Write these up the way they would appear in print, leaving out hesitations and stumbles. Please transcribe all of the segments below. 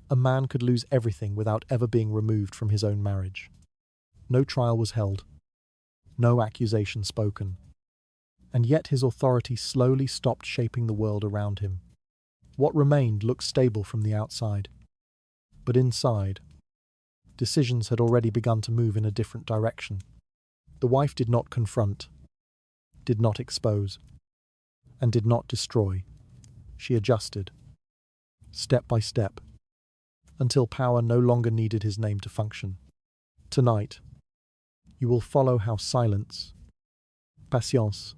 a man could lose everything without ever being removed from his own marriage. No trial was held, no accusation spoken, and yet his authority slowly stopped shaping the world around him. What remained looked stable from the outside, but inside, decisions had already begun to move in a different direction. The wife did not confront, did not expose, and did not destroy. She adjusted, step by step, until power no longer needed his name to function. Tonight, you will follow how silence, patience,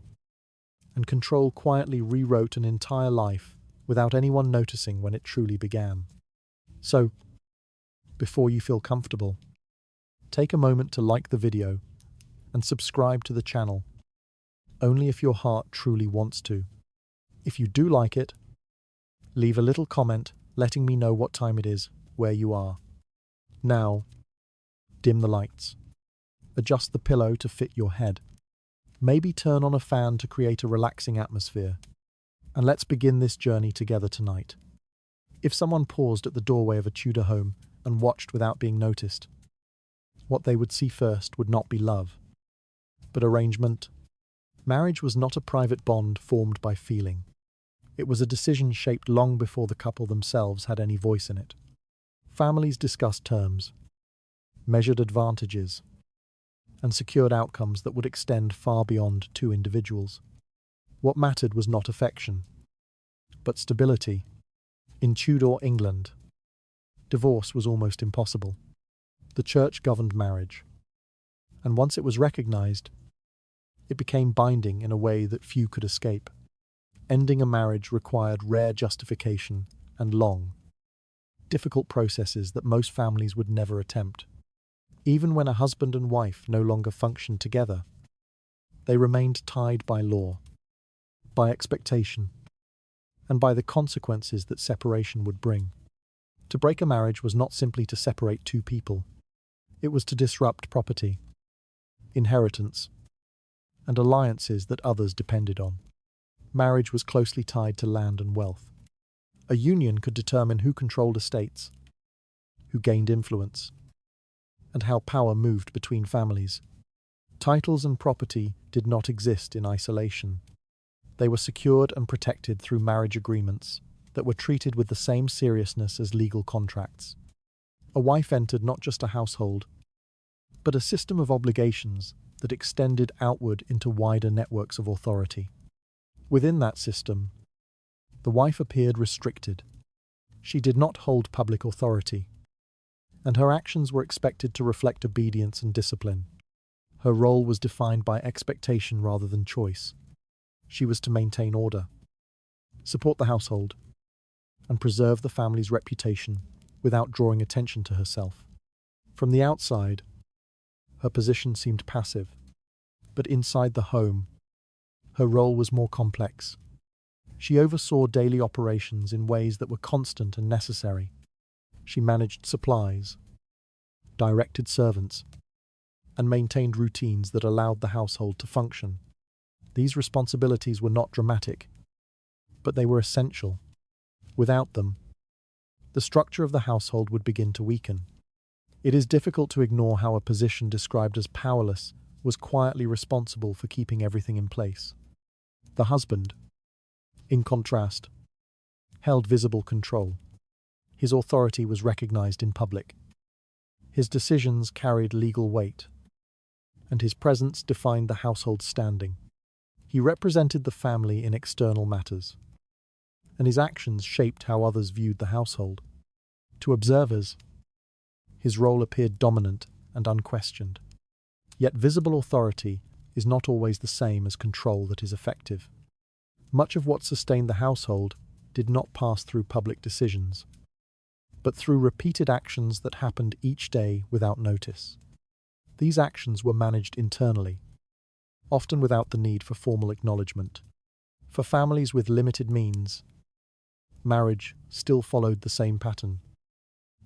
and control quietly rewrote an entire life without anyone noticing when it truly began. So, before you feel comfortable, take a moment to like the video and subscribe to the channel, only if your heart truly wants to. If you do like it, leave a little comment letting me know what time it is, where you are. Now, dim the lights. Adjust the pillow to fit your head. Maybe turn on a fan to create a relaxing atmosphere. And let's begin this journey together tonight. If someone paused at the doorway of a Tudor home and watched without being noticed, what they would see first would not be love, but arrangement. Marriage was not a private bond formed by feeling. It was a decision shaped long before the couple themselves had any voice in it. Families discussed terms, measured advantages, and secured outcomes that would extend far beyond two individuals. What mattered was not affection, but stability. In Tudor England, divorce was almost impossible. The church governed marriage, and once it was recognized, it became binding in a way that few could escape. Ending a marriage required rare justification and long, difficult processes that most families would never attempt. Even when a husband and wife no longer functioned together, they remained tied by law, by expectation, and by the consequences that separation would bring. To break a marriage was not simply to separate two people. It was to disrupt property, inheritance, and alliances that others depended on. Marriage was closely tied to land and wealth. A union could determine who controlled estates, who gained influence, and how power moved between families. Titles and property did not exist in isolation. They were secured and protected through marriage agreements that were treated with the same seriousness as legal contracts. A wife entered not just a household, but a system of obligations that extended outward into wider networks of authority. Within that system, the wife appeared restricted. She did not hold public authority, and her actions were expected to reflect obedience and discipline. Her role was defined by expectation rather than choice. She was to maintain order, support the household, and preserve the family's reputation without drawing attention to herself. From the outside, her position seemed passive, but inside the home, her role was more complex. She oversaw daily operations in ways that were constant and necessary. She managed supplies, directed servants, and maintained routines that allowed the household to function. These responsibilities were not dramatic, but they were essential. Without them, the structure of the household would begin to weaken. It is difficult to ignore how a position described as powerless was quietly responsible for keeping everything in place. The husband, in contrast, held visible control. His authority was recognized in public. His decisions carried legal weight, and his presence defined the household's standing. He represented the family in external matters, and his actions shaped how others viewed the household. To observers, his role appeared dominant and unquestioned. Yet visible authority is not always the same as control that is effective. Much of what sustained the household did not pass through public decisions, but through repeated actions that happened each day without notice. These actions were managed internally, often without the need for formal acknowledgement. For families with limited means, marriage still followed the same pattern.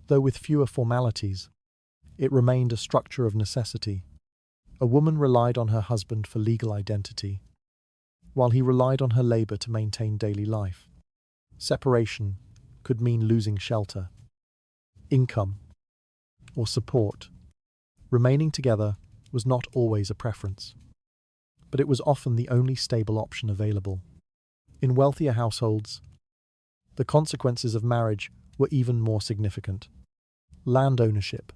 Though with fewer formalities, it remained a structure of necessity. A woman relied on her husband for legal identity, while he relied on her labor to maintain daily life. Separation could mean losing shelter, income, or support. Remaining together was not always a preference, but it was often the only stable option available. In wealthier households, the consequences of marriage were even more significant. Land ownership,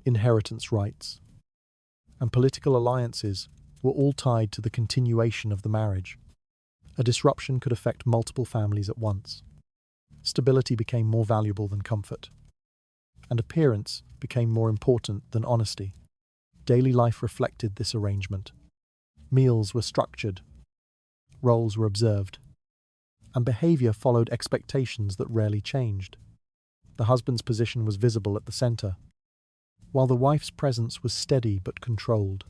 inheritance rights, and political alliances were all tied to the continuation of the marriage. A disruption could affect multiple families at once. Stability became more valuable than comfort, and appearance became more important than honesty. Daily life reflected this arrangement. Meals were structured, roles were observed, and behavior followed expectations that rarely changed. The husband's position was visible at the center, while the wife's presence was steady but controlled.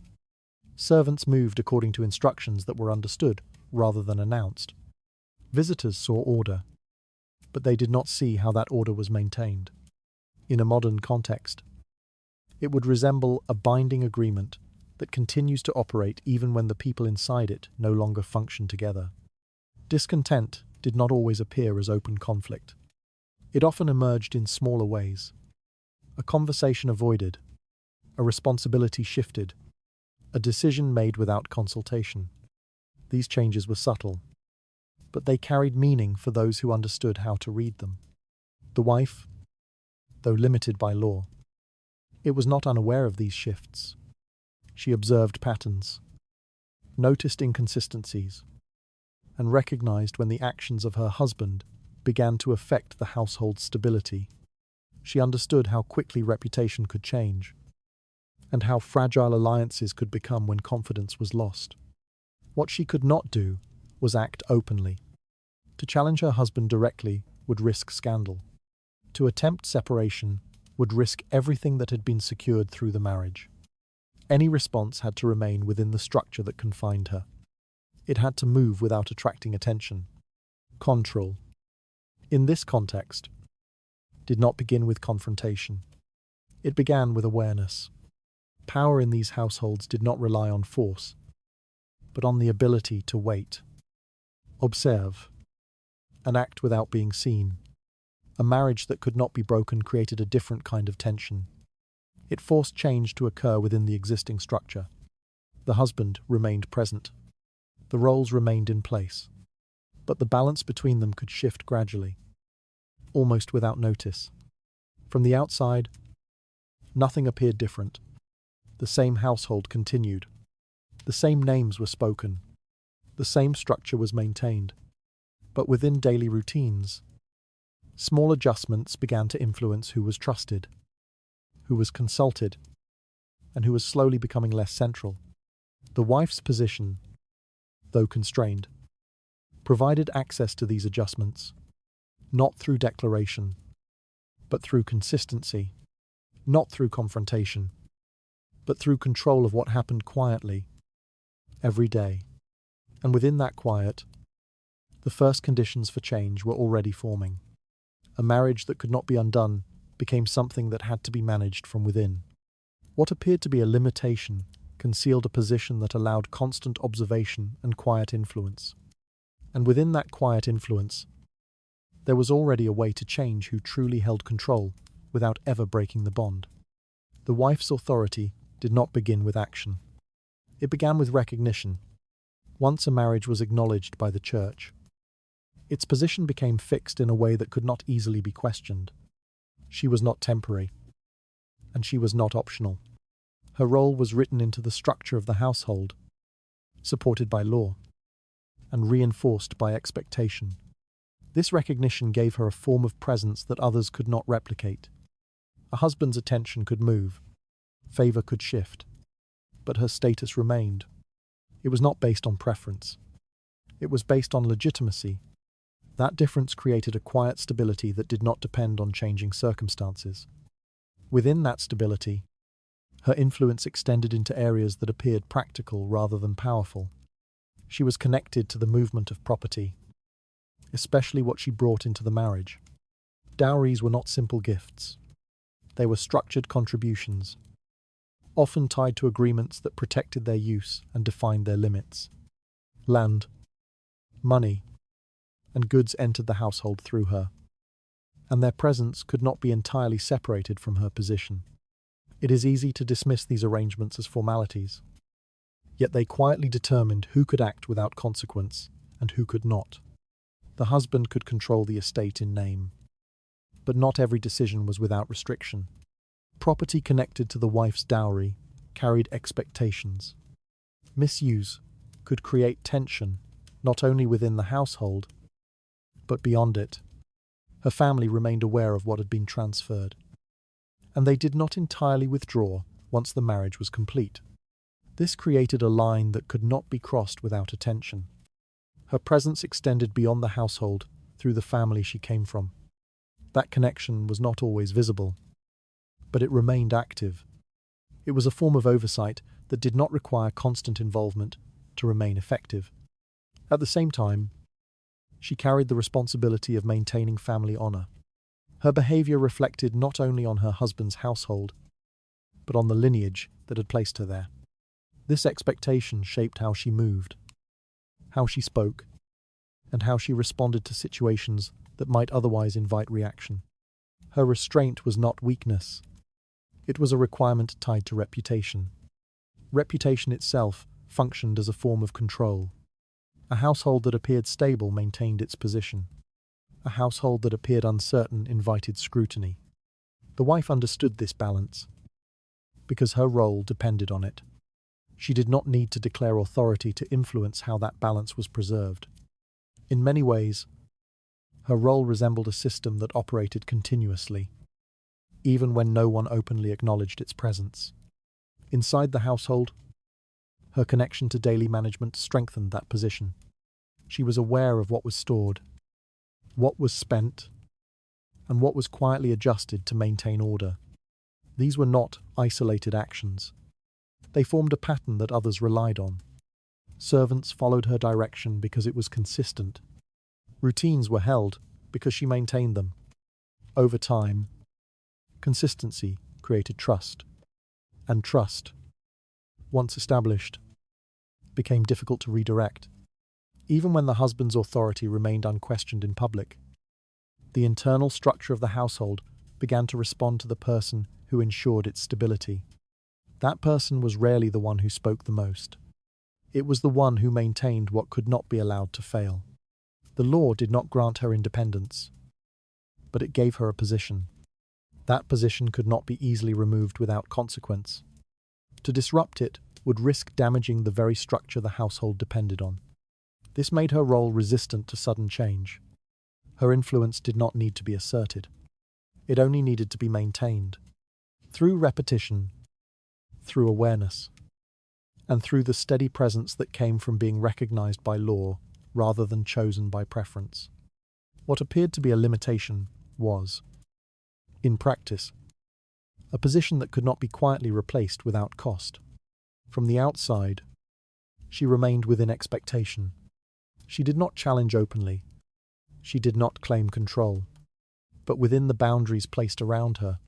Servants moved according to instructions that were understood rather than announced. Visitors saw order, but they did not see how that order was maintained. In a modern context, it would resemble a binding agreement that continues to operate even when the people inside it no longer function together. Discontent did not always appear as open conflict. It often emerged in smaller ways. A conversation avoided, a responsibility shifted, a decision made without consultation. These changes were subtle, but they carried meaning for those who understood how to read them. The wife, though limited by law, it was not unaware of these shifts. She observed patterns, noticed inconsistencies, and recognized when the actions of her husband began to affect the household's stability. She understood how quickly reputation could change, and how fragile alliances could become when confidence was lost. What she could not do was act openly. To challenge her husband directly would risk scandal. To attempt separation would risk everything that had been secured through the marriage. Any response had to remain within the structure that confined her. It had to move without attracting attention. Control, in this context, did not begin with confrontation. It began with awareness. Power in these households did not rely on force, but on the ability to wait, observe, and act without being seen. A marriage that could not be broken created a different kind of tension. It forced change to occur within the existing structure. The husband remained present. The roles remained in place, but the balance between them could shift gradually, almost without notice. From the outside, nothing appeared different. The same household continued. The same names were spoken. The same structure was maintained. But within daily routines, small adjustments began to influence who was trusted, who was consulted, and who was slowly becoming less central. The wife's position, though constrained, provided access to these adjustments, not through declaration, but through consistency, not through confrontation, but through control of what happened quietly, every day. And within that quiet, the first conditions for change were already forming. A marriage that could not be undone became something that had to be managed from within. What appeared to be a limitation concealed a position that allowed constant observation and quiet influence. And within that quiet influence, there was already a way to change who truly held control without ever breaking the bond. The wife's authority did not begin with action. It began with recognition. Once a marriage was acknowledged by the church, its position became fixed in a way that could not easily be questioned. She was not temporary, and she was not optional. Her role was written into the structure of the household, supported by law, and reinforced by expectation. This recognition gave her a form of presence that others could not replicate. A husband's attention could move, favor could shift, but her status remained. It was not based on preference. It was based on legitimacy. That difference created a quiet stability that did not depend on changing circumstances. Within that stability, her influence extended into areas that appeared practical rather than powerful. She was connected to the movement of property, especially what she brought into the marriage. Dowries were not simple gifts. They were structured contributions, often tied to agreements that protected their use and defined their limits. Land, money, and goods entered the household through her. and their presence could not be entirely separated from her position. It is easy to dismiss these arrangements as formalities, yet they quietly determined who could act without consequence and who could not. The husband could control the estate in name, but not every decision was without restriction. Property connected to the wife's dowry carried expectations. Misuse could create tension not only within the household, but beyond it. Her family remained aware of what had been transferred, and they did not entirely withdraw once the marriage was complete. This created a line that could not be crossed without attention. Her presence extended beyond the household through the family she came from. That connection was not always visible, but it remained active. It was a form of oversight that did not require constant involvement to remain effective. At the same time, she carried the responsibility of maintaining family honor. Her behavior reflected not only on her husband's household, but on the lineage that had placed her there. This expectation shaped how she moved, how she spoke, and how she responded to situations that might otherwise invite reaction. Her restraint was not weakness. It was a requirement tied to reputation. Reputation itself functioned as a form of control. A household that appeared stable maintained its position. A household that appeared uncertain invited scrutiny. The wife understood this balance, because her role depended on it. She did not need to declare authority to influence how that balance was preserved. In many ways, her role resembled a system that operated continuously, even when no one openly acknowledged its presence. Inside the household, her connection to daily management strengthened that position. She was aware of what was stored, what was spent, and what was quietly adjusted to maintain order. These were not isolated actions. They formed a pattern that others relied on. Servants followed her direction because it was consistent. Routines were held because she maintained them. Over time, consistency created trust, and trust, once established, became difficult to redirect. Even when the husband's authority remained unquestioned in public, the internal structure of the household began to respond to the person who ensured its stability. That person was rarely the one who spoke the most. It was the one who maintained what could not be allowed to fail. The law did not grant her independence, but it gave her a position. That position could not be easily removed without consequence. To disrupt it would risk damaging the very structure the household depended on. This made her role resistant to sudden change. Her influence did not need to be asserted. It only needed to be maintained. Through repetition, through awareness, and through the steady presence that came from being recognized by law rather than chosen by preference. What appeared to be a limitation was, in practice, a position that could not be quietly replaced without cost. From the outside, she remained within expectation. She did not challenge openly. She did not claim control. But within the boundaries placed around her,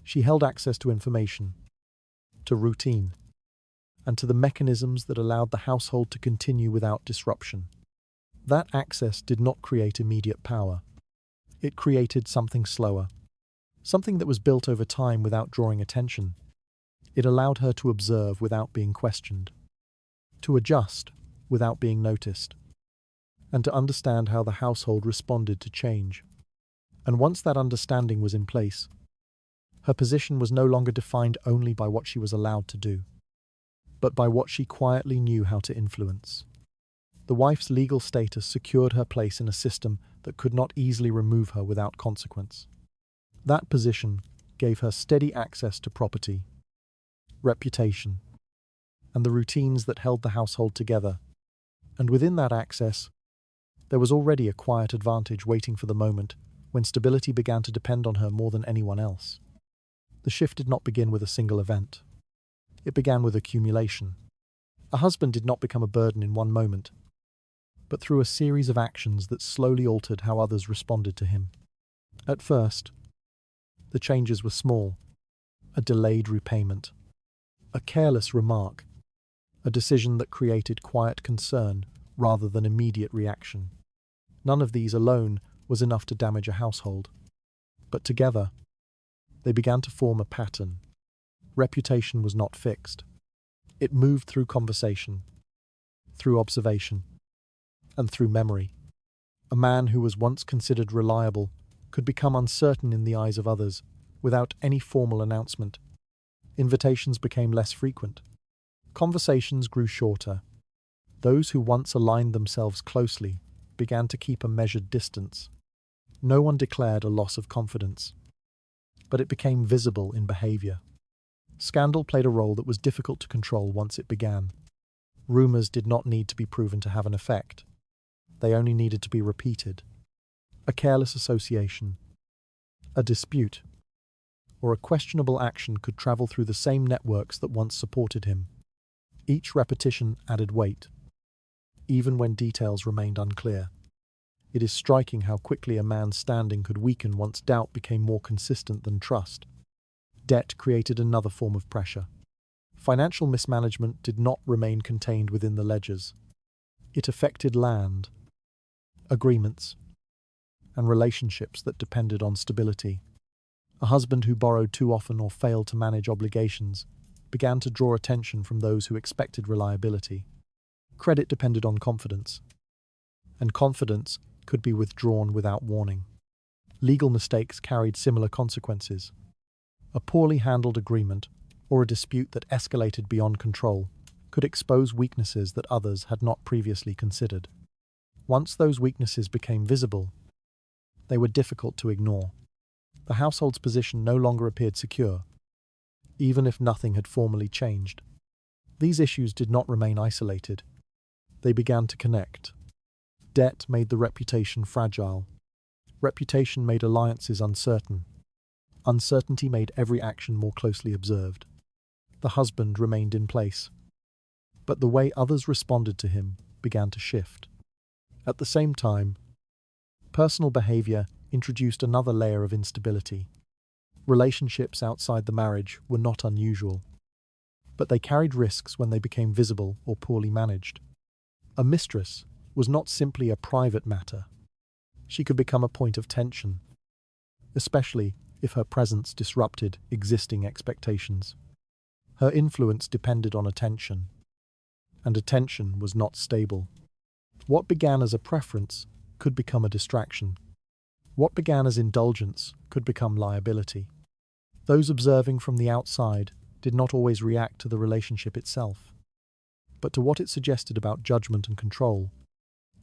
she held access to information, to routine, and to the mechanisms that allowed the household to continue without disruption. That access did not create immediate power. It created something slower, something that was built over time without drawing attention. It allowed her to observe without being questioned, to adjust without being noticed, and to understand how the household responded to change. And once that understanding was in place, her position was no longer defined only by what she was allowed to do, but by what she quietly knew how to influence. The wife's legal status secured her place in a system that could not easily remove her without consequence. That position gave her steady access to property, reputation, and the routines that held the household together. And within that access, there was already a quiet advantage waiting for the moment when stability began to depend on her more than anyone else. The shift did not begin with a single event. It began with accumulation. A husband did not become a burden in one moment, but through a series of actions that slowly altered how others responded to him. At first, the changes were small: a delayed repayment, a careless remark, a decision that created quiet concern rather than immediate reaction. None of these alone was enough to damage a household. But together, they began to form a pattern. Reputation was not fixed. It moved through conversation, through observation, and through memory. A man who was once considered reliable could become uncertain in the eyes of others without any formal announcement. Invitations became less frequent. Conversations grew shorter. Those who once aligned themselves closely began to keep a measured distance. No one declared a loss of confidence, but it became visible in behavior. Scandal played a role that was difficult to control once it began. Rumors did not need to be proven to have an effect. They only needed to be repeated. A careless association, a dispute, or a questionable action could travel through the same networks that once supported him. Each repetition added weight, even when details remained unclear. It is striking how quickly a man's standing could weaken once doubt became more consistent than trust. Debt created another form of pressure. Financial mismanagement did not remain contained within the ledgers. It affected land, agreements, and relationships that depended on stability. A husband who borrowed too often or failed to manage obligations began to draw attention from those who expected reliability. Credit depended on confidence, and confidence could be withdrawn without warning. Legal mistakes carried similar consequences. A poorly handled agreement or a dispute that escalated beyond control could expose weaknesses that others had not previously considered. Once those weaknesses became visible, they were difficult to ignore. The household's position no longer appeared secure, even if nothing had formally changed. These issues did not remain isolated. They began to connect. Debt made the reputation fragile. Reputation made alliances uncertain. Uncertainty made every action more closely observed. The husband remained in place, but the way others responded to him began to shift. At the same time, personal behavior introduced another layer of instability. Relationships outside the marriage were not unusual, but they carried risks when they became visible or poorly managed. A mistress was not simply a private matter. She could become a point of tension, especially if her presence disrupted existing expectations. Her influence depended on attention, and attention was not stable. What began as a preference could become a distraction. What began as indulgence could become liability. Those observing from the outside did not always react to the relationship itself, but to what it suggested about judgment and control.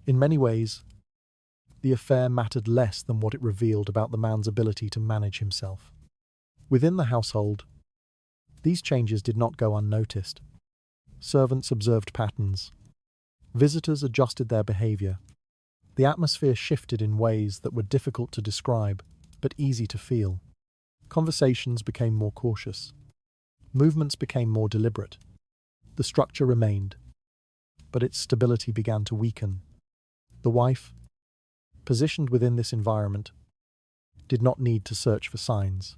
In many ways, the affair mattered less than what it revealed about the man's ability to manage himself. Within the household, these changes did not go unnoticed. Servants observed patterns. Visitors adjusted their behavior. The atmosphere shifted in ways that were difficult to describe, but easy to feel. Conversations became more cautious. Movements became more deliberate. The structure remained, but its stability began to weaken. The wife, positioned within this environment, did not need to search for signs.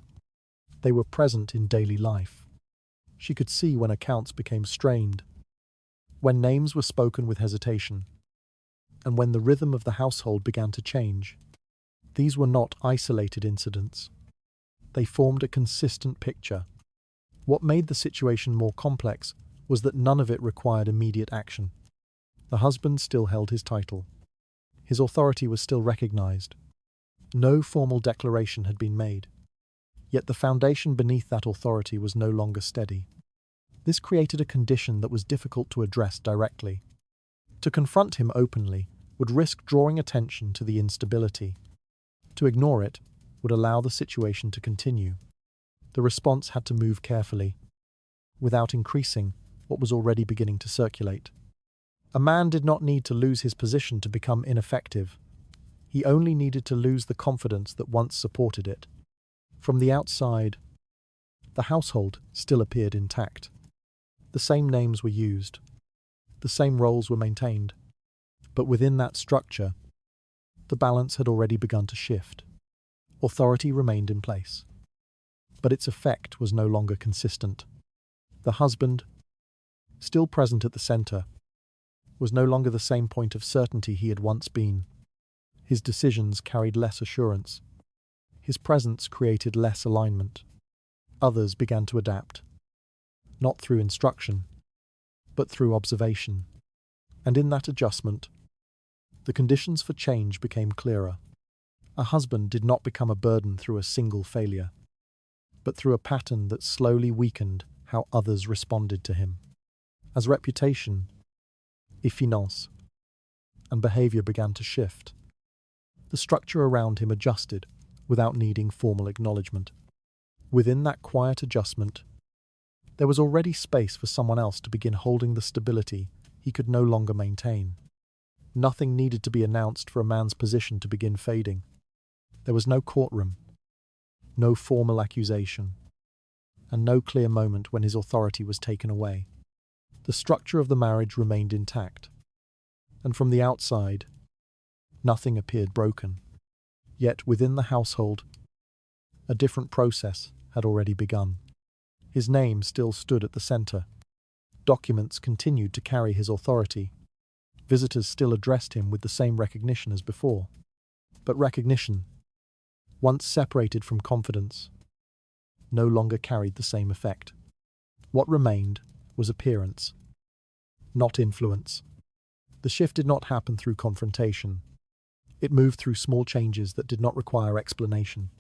They were present in daily life. She could see when accounts became strained, when names were spoken with hesitation, and when the rhythm of the household began to change. These were not isolated incidents. They formed a consistent picture. What made the situation more complex was that none of it required immediate action. The husband still held his title. His authority was still recognized. No formal declaration had been made. Yet the foundation beneath that authority was no longer steady. This created a condition that was difficult to address directly. To confront him openly would risk drawing attention to the instability. To ignore it would allow the situation to continue. The response had to move carefully, without increasing what was already beginning to circulate. A man did not need to lose his position to become ineffective. He only needed to lose the confidence that once supported it. From the outside, the household still appeared intact. The same names were used. The same roles were maintained. But within that structure, the balance had already begun to shift. Authority remained in place, but its effect was no longer consistent. The husband, still present at the center, was no longer the same point of certainty he had once been. His decisions carried less assurance. His presence created less alignment. Others began to adapt, not through instruction, but through observation. And in that adjustment, the conditions for change became clearer. A husband did not become a burden through a single failure, but through a pattern that slowly weakened how others responded to him. As reputation, finance, and behavior began to shift, the structure around him adjusted without needing formal acknowledgement. Within that quiet adjustment, there was already space for someone else to begin holding the stability he could no longer maintain. Nothing needed to be announced for a man's position to begin fading. There was no courtroom, no formal accusation, and no clear moment when his authority was taken away. The structure of the marriage remained intact, and from the outside, nothing appeared broken. Yet within the household, a different process had already begun. His name still stood at the center. Documents continued to carry his authority. Visitors still addressed him with the same recognition as before. But recognition, once separated from confidence, no longer carried the same effect. What remained was appearance, not influence. The shift did not happen through confrontation. It moved through small changes that did not require explanation.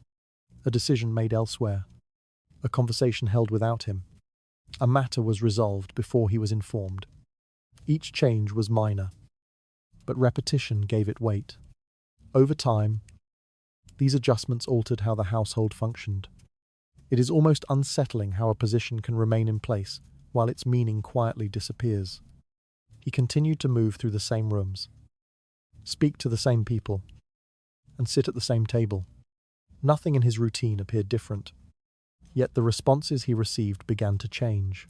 A decision made elsewhere. A conversation held without him. A matter was resolved before he was informed. Each change was minor, but repetition gave it weight. Over time, these adjustments altered how the household functioned. It is almost unsettling how a position can remain in place while its meaning quietly disappears. He continued to move through the same rooms, speak to the same people, and sit at the same table. Nothing in his routine appeared different, yet the responses he received began to change.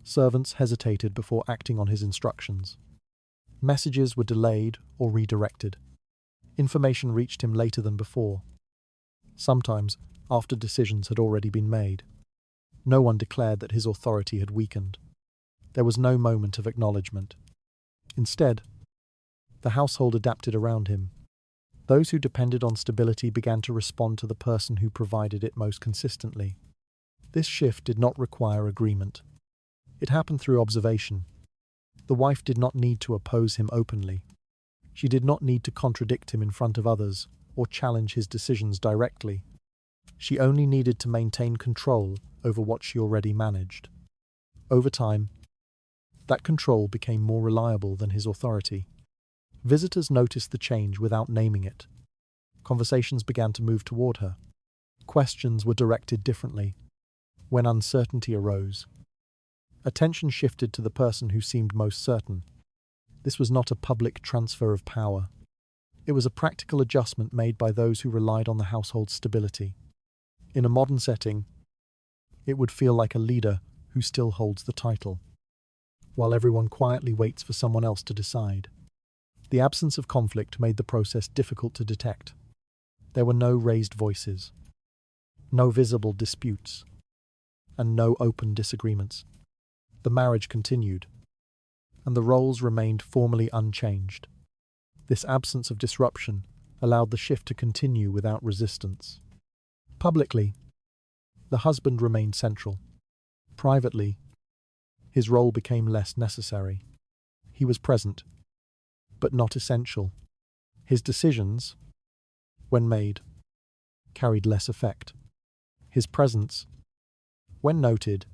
Servants hesitated before acting on his instructions. Messages were delayed or redirected. Information reached him later than before, sometimes after decisions had already been made. No one declared that his authority had weakened. There was no moment of acknowledgement. Instead, the household adapted around him. Those who depended on stability began to respond to the person who provided it most consistently. This shift did not require agreement. It happened through observation. The wife did not need to oppose him openly. She did not need to contradict him in front of others or challenge his decisions directly. She only needed to maintain control over what she already managed. Over time, that control became more reliable than his authority. Visitors noticed the change without naming it. Conversations began to move toward her. Questions were directed differently. When uncertainty arose, attention shifted to the person who seemed most certain. This was not a public transfer of power. It was a practical adjustment made by those who relied on the household's stability. In a modern setting, it would feel like a leader who still holds the title, while everyone quietly waits for someone else to decide. The absence of conflict made the process difficult to detect. There were no raised voices, no visible disputes, and no open disagreements. The marriage continued, and the roles remained formally unchanged. This absence of disruption allowed the shift to continue without resistance. Publicly, the husband remained central. Privately, his role became less necessary. He was present, but not essential. His decisions, when made, carried less effect. His presence, when noted,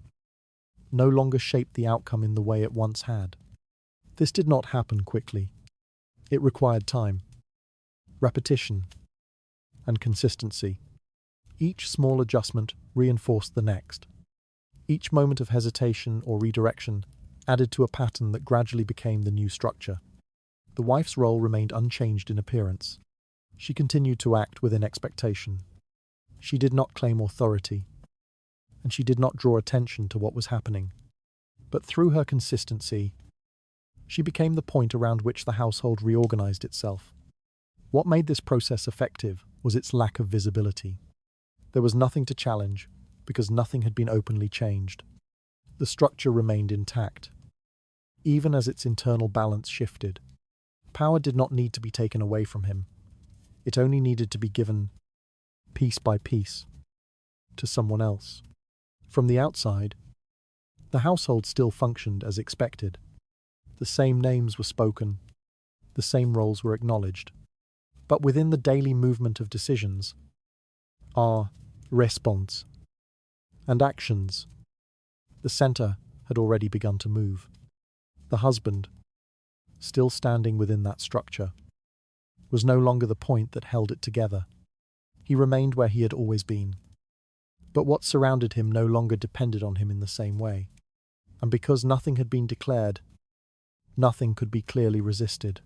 no longer shaped the outcome in the way it once had. This did not happen quickly. It required time, repetition, and consistency. Each small adjustment reinforced the next. Each moment of hesitation or redirection added to a pattern that gradually became the new structure. The wife's role remained unchanged in appearance. She continued to act within expectation. She did not claim authority, and she did not draw attention to what was happening. But through her consistency, she became the point around which the household reorganized itself. What made this process effective was its lack of visibility. There was nothing to challenge, because nothing had been openly changed. The structure remained intact, even as its internal balance shifted. Power did not need to be taken away from him. It only needed to be given piece by piece, to someone else. From the outside, the household still functioned as expected. The same names were spoken, the same roles were acknowledged. But within the daily movement of decisions, our response and actions, the center had already begun to move. The husband, still standing within that structure, was no longer the point that held it together. He remained where he had always been. But what surrounded him no longer depended on him in the same way. And because nothing had been declared, nothing could be clearly resisted.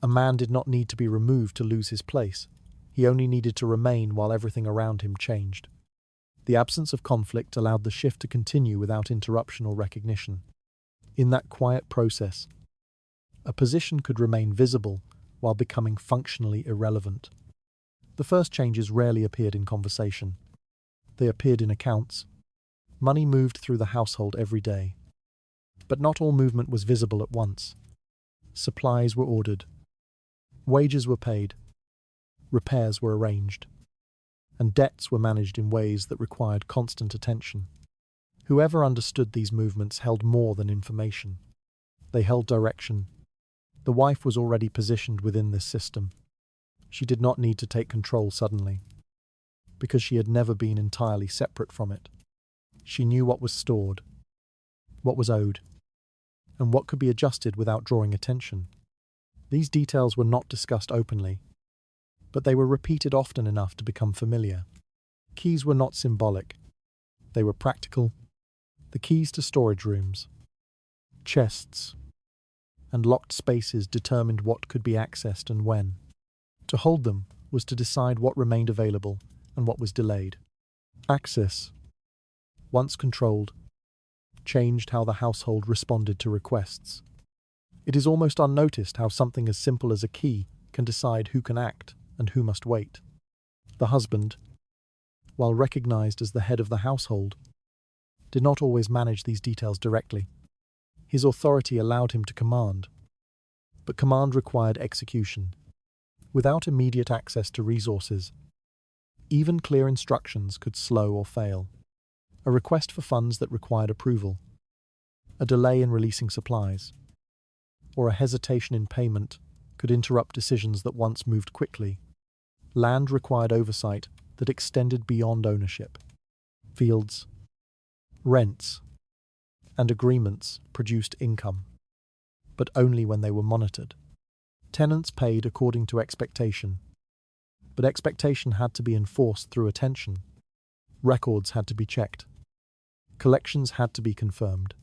A man did not need to be removed to lose his place. He only needed to remain while everything around him changed. The absence of conflict allowed the shift to continue without interruption or recognition. In that quiet process, a position could remain visible while becoming functionally irrelevant. The first changes rarely appeared in conversation. They appeared in accounts. Money moved through the household every day. But not all movement was visible at once. Supplies were ordered. Wages were paid. Repairs were arranged. And debts were managed in ways that required constant attention. Whoever understood these movements held more than information. They held direction. The wife was already positioned within this system. She did not need to take control suddenly, because she had never been entirely separate from it. She knew what was stored, what was owed, and what could be adjusted without drawing attention. These details were not discussed openly, but they were repeated often enough to become familiar. Keys were not symbolic. They were practical. The keys to storage rooms, chests, and locked spaces determined what could be accessed and when. To hold them was to decide what remained available and what was delayed. Access, once controlled, changed how the household responded to requests. It is almost unnoticed how something as simple as a key can decide who can act and who must wait. The husband, while recognized as the head of the household, did not always manage these details directly. His authority allowed him to command, but command required execution. Without immediate access to resources, even clear instructions could slow or fail. A request for funds that required approval, a delay in releasing supplies, or a hesitation in payment could interrupt decisions that once moved quickly. Land required oversight that extended beyond ownership. Fields, rents, and agreements produced income, but only when they were monitored. Tenants paid according to expectation, but expectation had to be enforced through attention. Records had to be checked. Collections had to be confirmed.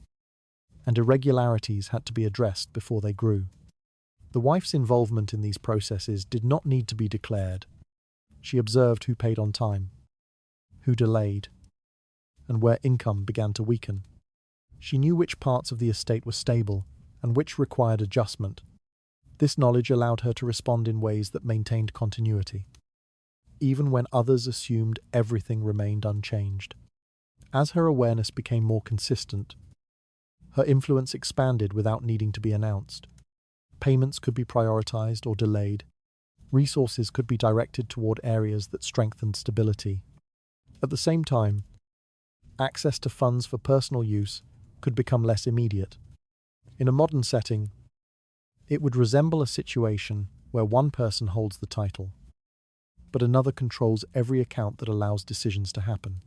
And irregularities had to be addressed before they grew. The wife's involvement in these processes did not need to be declared. She observed who paid on time, who delayed, and where income began to weaken. She knew which parts of the estate were stable and which required adjustment. This knowledge allowed her to respond in ways that maintained continuity, even when others assumed everything remained unchanged. As her awareness became more consistent, her influence expanded without needing to be announced. Payments could be prioritized or delayed. Resources could be directed toward areas that strengthened stability. At the same time, access to funds for personal use could become less immediate. In a modern setting, it would resemble a situation where one person holds the title, but another controls every account that allows decisions to happen.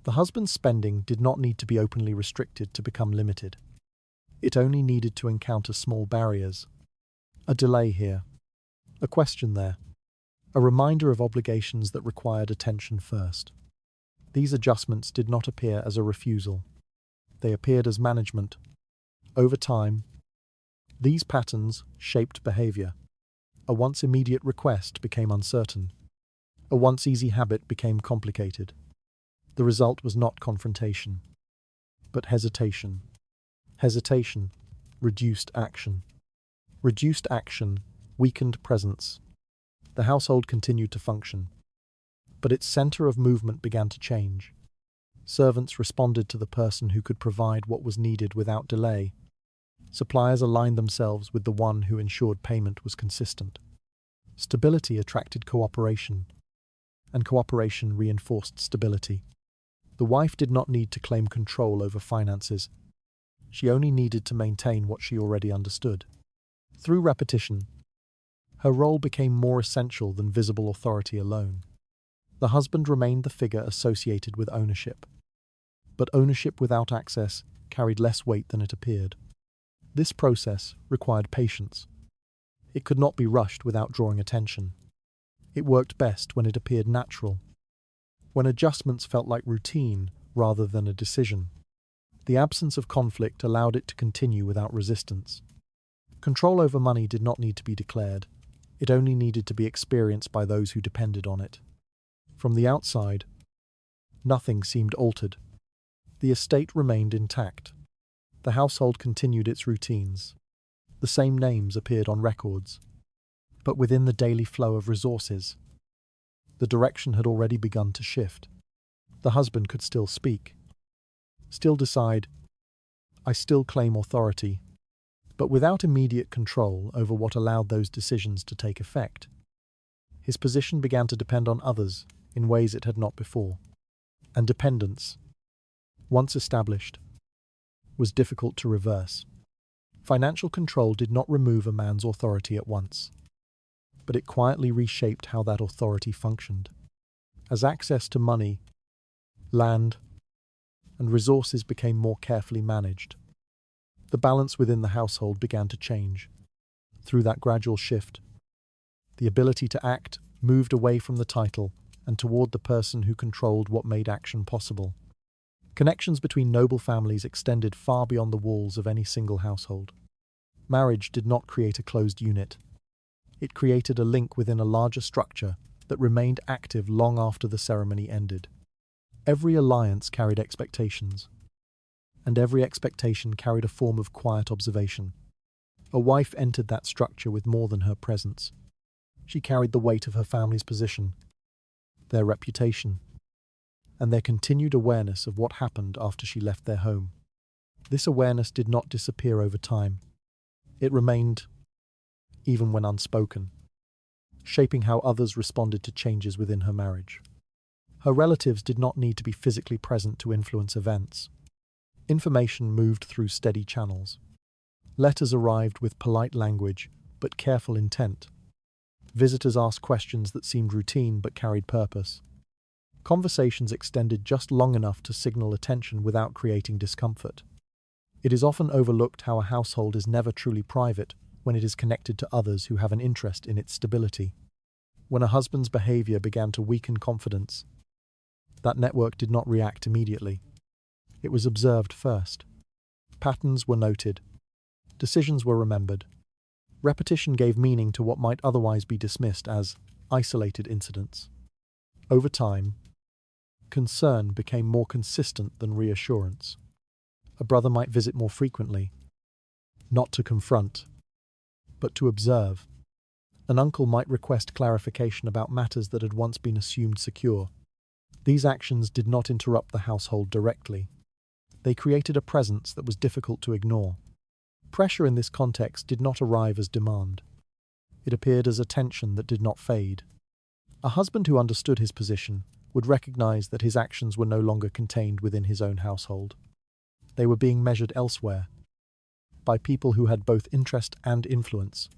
The husband's spending did not need to be openly restricted to become limited. It only needed to encounter small barriers. A delay here, a question there, a reminder of obligations that required attention first. These adjustments did not appear as a refusal. They appeared as management. Over time, these patterns shaped behavior. A once immediate request became uncertain. A once easy habit became complicated. The result was not confrontation, but hesitation. Hesitation reduced action. Reduced action weakened presence. The household continued to function, but its center of movement began to change. Servants responded to the person who could provide what was needed without delay. Suppliers aligned themselves with the one who ensured payment was consistent. Stability attracted cooperation, and cooperation reinforced stability. The wife did not need to claim control over finances. She only needed to maintain what she already understood. Through repetition, her role became more essential than visible authority alone. The husband remained the figure associated with ownership, but ownership without access carried less weight than it appeared. This process required patience. It could not be rushed without drawing attention. It worked best when it appeared natural, when adjustments felt like routine rather than a decision. The absence of conflict allowed it to continue without resistance. Control over money did not need to be declared. It only needed to be experienced by those who depended on it. From the outside, nothing seemed altered. The estate remained intact. The household continued its routines. The same names appeared on records. But within the daily flow of resources, the direction had already begun to shift. The husband could still speak, still decide, I still claim authority, but without immediate control over what allowed those decisions to take effect. His position began to depend on others in ways it had not before. And dependence, once established, was difficult to reverse. Financial control did not remove a man's authority at once, but it quietly reshaped how that authority functioned. As access to money, land, and resources became more carefully managed, the balance within the household began to change. Through that gradual shift, the ability to act moved away from the title and toward the person who controlled what made action possible. Connections between noble families extended far beyond the walls of any single household. Marriage did not create a closed unit. It created a link within a larger structure that remained active long after the ceremony ended. Every alliance carried expectations, and every expectation carried a form of quiet observation. A wife entered that structure with more than her presence. She carried the weight of her family's position, their reputation, and their continued awareness of what happened after she left their home. This awareness did not disappear over time. It remained, even when unspoken, shaping how others responded to changes within her marriage. Her relatives did not need to be physically present to influence events. Information moved through steady channels. Letters arrived with polite language, but careful intent. Visitors asked questions that seemed routine but carried purpose. Conversations extended just long enough to signal attention without creating discomfort. It is often overlooked how a household is never truly private when it is connected to others who have an interest in its stability. When a husband's behavior began to weaken confidence, that network did not react immediately. It was observed first. Patterns were noted. Decisions were remembered. Repetition gave meaning to what might otherwise be dismissed as isolated incidents. Over time, concern became more consistent than reassurance. A brother might visit more frequently, not to confront, but to observe. An uncle might request clarification about matters that had once been assumed secure. These actions did not interrupt the household directly. They created a presence that was difficult to ignore. Pressure in this context did not arrive as demand. It appeared as a tension that did not fade. A husband who understood his position would recognize that his actions were no longer contained within his own household. They were being measured elsewhere, by people who had both interest and influence.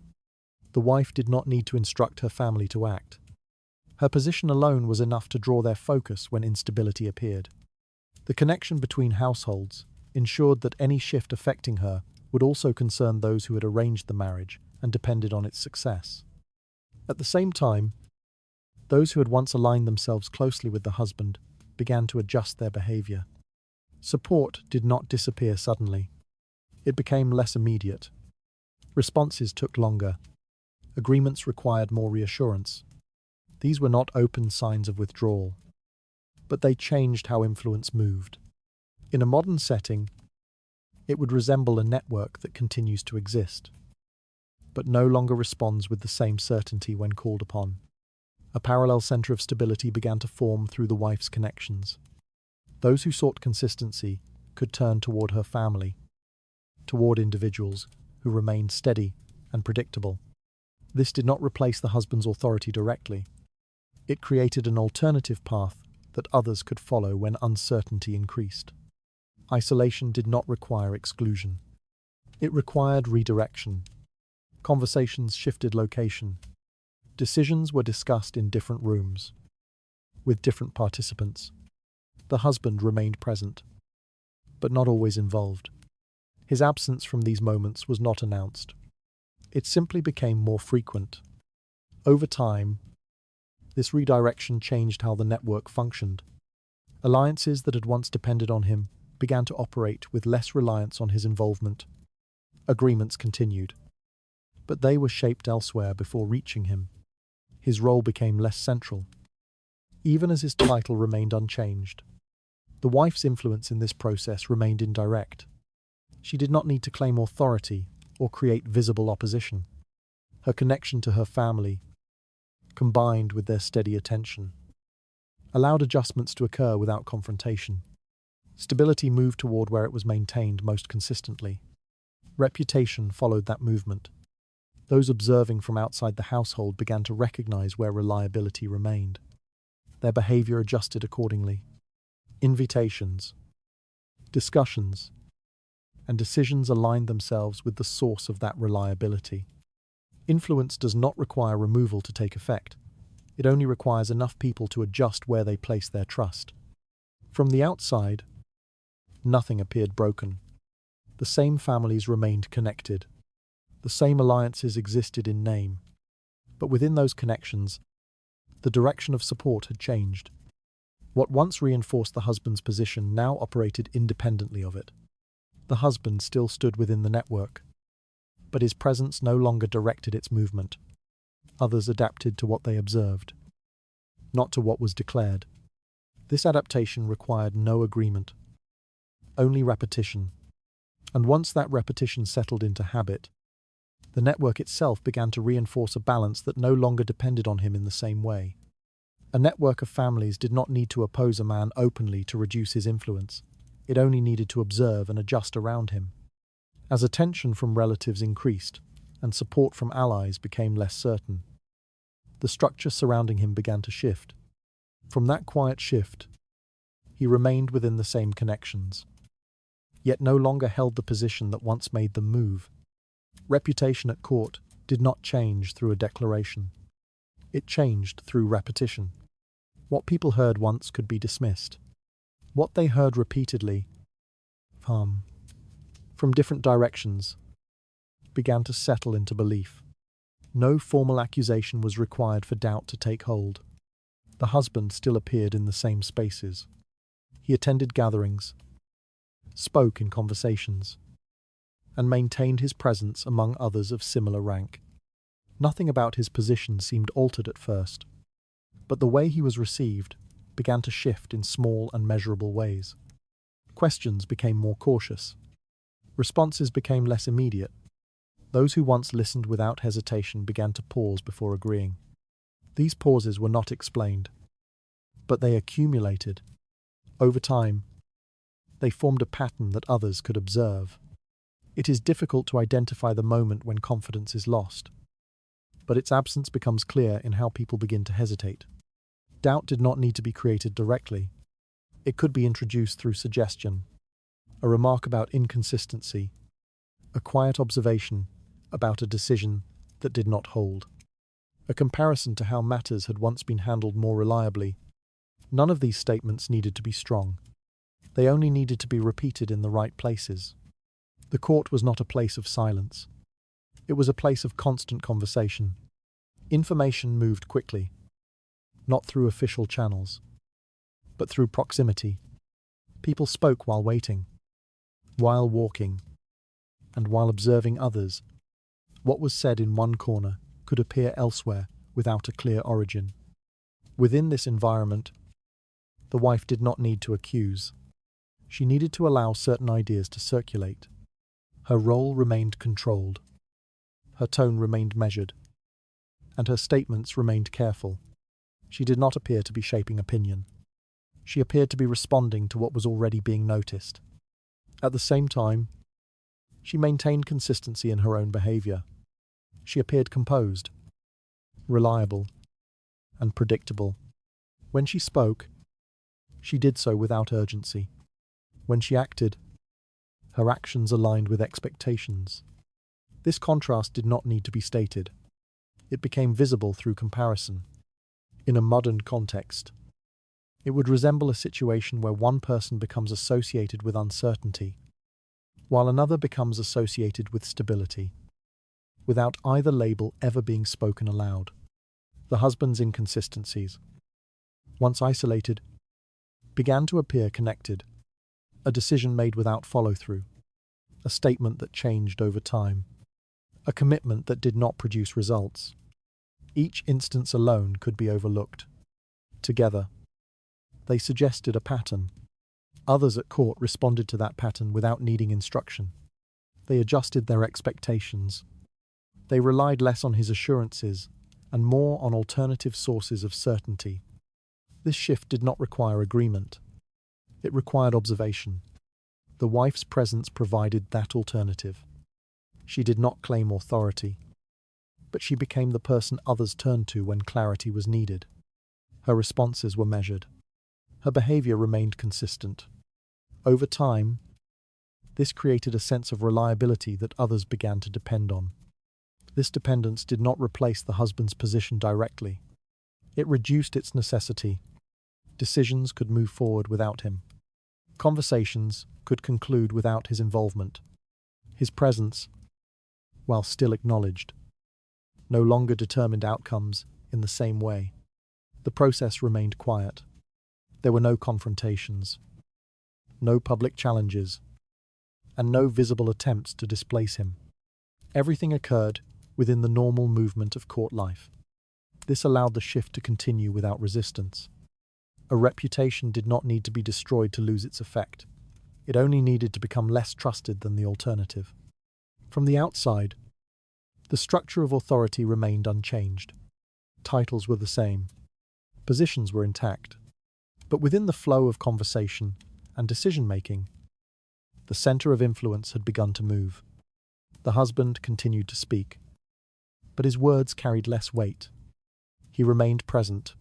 The wife did not need to instruct her family to act. Her position alone was enough to draw their focus when instability appeared. The connection between households ensured that any shift affecting her would also concern those who had arranged the marriage and depended on its success. At the same time, those who had once aligned themselves closely with the husband began to adjust their behavior. Support did not disappear suddenly. It became less immediate. Responses took longer. Agreements required more reassurance. These were not open signs of withdrawal, but they changed how influence moved. In a modern setting, it would resemble a network that continues to exist, but no longer responds with the same certainty when called upon. A parallel center of stability began to form through the wife's connections. Those who sought consistency could turn toward her family, toward individuals who remained steady and predictable. This did not replace the husband's authority directly, It created an alternative path that others could follow when uncertainty increased. Isolation did not require exclusion. It required redirection. Conversations shifted location. Decisions were discussed in different rooms, with different participants. The husband remained present, but not always involved. His absence from these moments was not announced. It simply became more frequent. Over time, this redirection changed how the network functioned. Alliances that had once depended on him began to operate with less reliance on his involvement. Agreements continued, but they were shaped elsewhere before reaching him. His role became less central, even as his title remained unchanged. The wife's influence in this process remained indirect. She did not need to claim authority or create visible opposition. Her connection to her family, combined with their steady attention, allowed adjustments to occur without confrontation. Stability moved toward where it was maintained most consistently. Reputation followed that movement. Those observing from outside the household began to recognize where reliability remained. Their behavior adjusted accordingly. Invitations, discussions, and decisions aligned themselves with the source of that reliability. Influence does not require removal to take effect. It only requires enough people to adjust where they place their trust. From the outside, nothing appeared broken. The same families remained connected. The same alliances existed in name. But within those connections, the direction of support had changed. What once reinforced the husband's position now operated independently of it. The husband still stood within the network, but his presence no longer directed its movement. Others adapted to what they observed, not to what was declared. This adaptation required no agreement, only repetition. And once that repetition settled into habit, the network itself began to reinforce a balance that no longer depended on him in the same way. A network of families did not need to oppose a man openly to reduce his influence. It only needed to observe and adjust around him. As attention from relatives increased and support from allies became less certain, the structure surrounding him began to shift. From that quiet shift, he remained within the same connections, yet no longer held the position that once made them move. Reputation at court did not change through a declaration. It changed through repetition. What people heard once could be dismissed. What they heard repeatedly, from different directions, began to settle into belief. No formal accusation was required for doubt to take hold. The husband still appeared in the same spaces. He attended gatherings, spoke in conversations, and maintained his presence among others of similar rank. Nothing about his position seemed altered at first, but the way he was received began to shift in small and measurable ways. Questions became more cautious. Responses became less immediate. Those who once listened without hesitation began to pause before agreeing. These pauses were not explained, but they accumulated. Over time, they formed a pattern that others could observe. It is difficult to identify the moment when confidence is lost, but its absence becomes clear in how people begin to hesitate. Doubt did not need to be created directly. It could be introduced through suggestion, a remark about inconsistency, a quiet observation about a decision that did not hold, a comparison to how matters had once been handled more reliably. None of these statements needed to be strong. They only needed to be repeated in the right places. The court was not a place of silence. It was a place of constant conversation. Information moved quickly, not through official channels, but through proximity. People spoke while waiting, while walking, and while observing others. What was said in one corner could appear elsewhere without a clear origin. Within this environment, the wife did not need to accuse. She needed to allow certain ideas to circulate. Her role remained controlled. Her tone remained measured, and her statements remained careful. She did not appear to be shaping opinion. She appeared to be responding to what was already being noticed. At the same time, she maintained consistency in her own behavior. She appeared composed, reliable, and predictable. When she spoke, she did so without urgency. When she acted, her actions aligned with expectations. This contrast did not need to be stated. It became visible through comparison. In a modern context, it would resemble a situation where one person becomes associated with uncertainty, while another becomes associated with stability, without either label ever being spoken aloud. The husband's inconsistencies, once isolated, began to appear connected, a decision made without follow-through, a statement that changed over time, a commitment that did not produce results. Each instance alone could be overlooked. Together, they suggested a pattern. Others at court responded to that pattern without needing instruction. They adjusted their expectations. They relied less on his assurances and more on alternative sources of certainty. This shift did not require agreement. It required observation. The wife's presence provided that alternative. She did not claim authority, but she became the person others turned to when clarity was needed. Her responses were measured. Her behavior remained consistent. Over time, this created a sense of reliability that others began to depend on. This dependence did not replace the husband's position directly. It reduced its necessity. Decisions could move forward without him. Conversations could conclude without his involvement. His presence, while still acknowledged, no longer determined outcomes in the same way. The process remained quiet. There were no confrontations, no public challenges, and no visible attempts to displace him. Everything occurred within the normal movement of court life. This allowed the shift to continue without resistance. A reputation did not need to be destroyed to lose its effect. It only needed to become less trusted than the alternative. From the outside, the structure of authority remained unchanged. Titles were the same. Positions were intact. But within the flow of conversation and decision-making, the center of influence had begun to move. The husband continued to speak, but his words carried less weight. He remained present,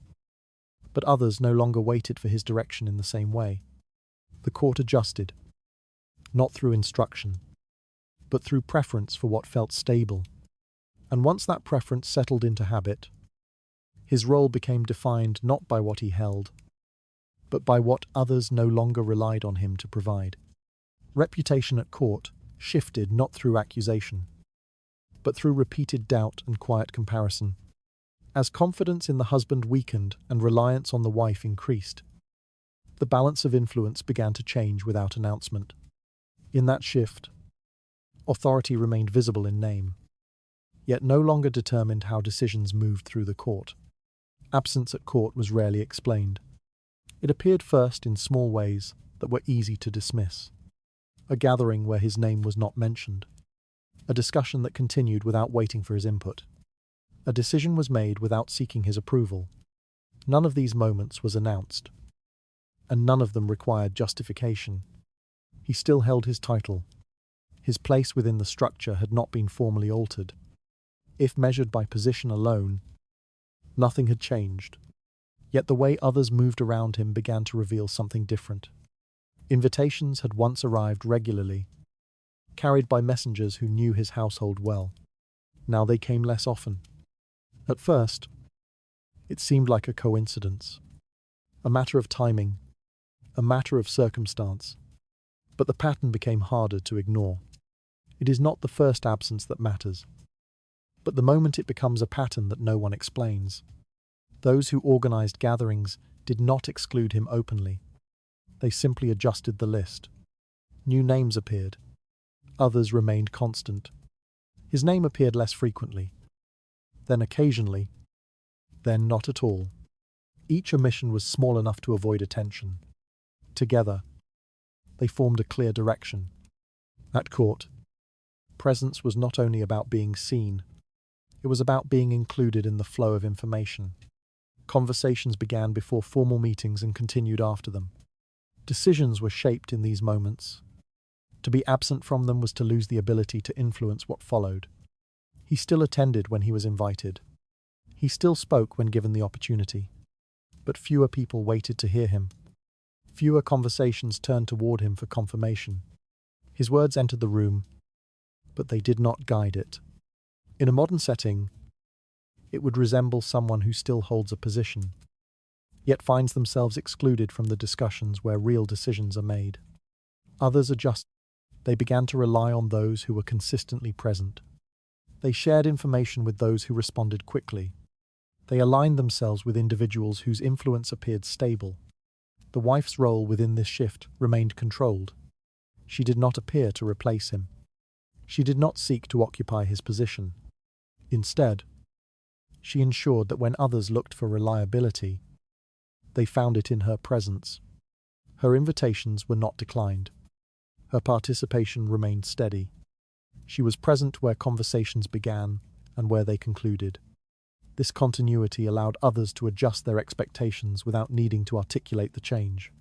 but others no longer waited for his direction in the same way. The court adjusted, not through instruction, but through preference for what felt stable. And once that preference settled into habit, his role became defined not by what he held, but by what others no longer relied on him to provide. Reputation at court shifted not through accusation, but through repeated doubt and quiet comparison. As confidence in the husband weakened and reliance on the wife increased, the balance of influence began to change without announcement. In that shift, authority remained visible in name, yet no longer determined how decisions moved through the court. Absence at court was rarely explained. It appeared first in small ways that were easy to dismiss. A gathering where his name was not mentioned. A discussion that continued without waiting for his input. A decision was made without seeking his approval. None of these moments was announced, and none of them required justification. He still held his title. His place within the structure had not been formally altered. If measured by position alone, nothing had changed. Yet the way others moved around him began to reveal something different. Invitations had once arrived regularly, carried by messengers who knew his household well. Now they came less often. At first, it seemed like a coincidence, a matter of timing, a matter of circumstance. But the pattern became harder to ignore. It is not the first absence that matters, but the moment it becomes a pattern that no one explains. Those who organized gatherings did not exclude him openly. They simply adjusted the list. New names appeared. Others remained constant. His name appeared less frequently. Then occasionally. Then not at all. Each omission was small enough to avoid attention. Together, they formed a clear direction. At court, presence was not only about being seen, it was about being included in the flow of information. Conversations began before formal meetings and continued after them. Decisions were shaped in these moments. To be absent from them was to lose the ability to influence what followed. He still attended when he was invited. He still spoke when given the opportunity, but fewer people waited to hear him. Fewer conversations turned toward him for confirmation. His words entered the room, but they did not guide it. In a modern setting, it would resemble someone who still holds a position, yet finds themselves excluded from the discussions where real decisions are made. Others adjusted. They began to rely on those who were consistently present. They shared information with those who responded quickly. They aligned themselves with individuals whose influence appeared stable. The wife's role within this shift remained controlled. She did not appear to replace him. She did not seek to occupy his position. Instead, she ensured that when others looked for reliability, they found it in her presence. Her invitations were not declined. Her participation remained steady. She was present where conversations began and where they concluded. This continuity allowed others to adjust their expectations without needing to articulate the change.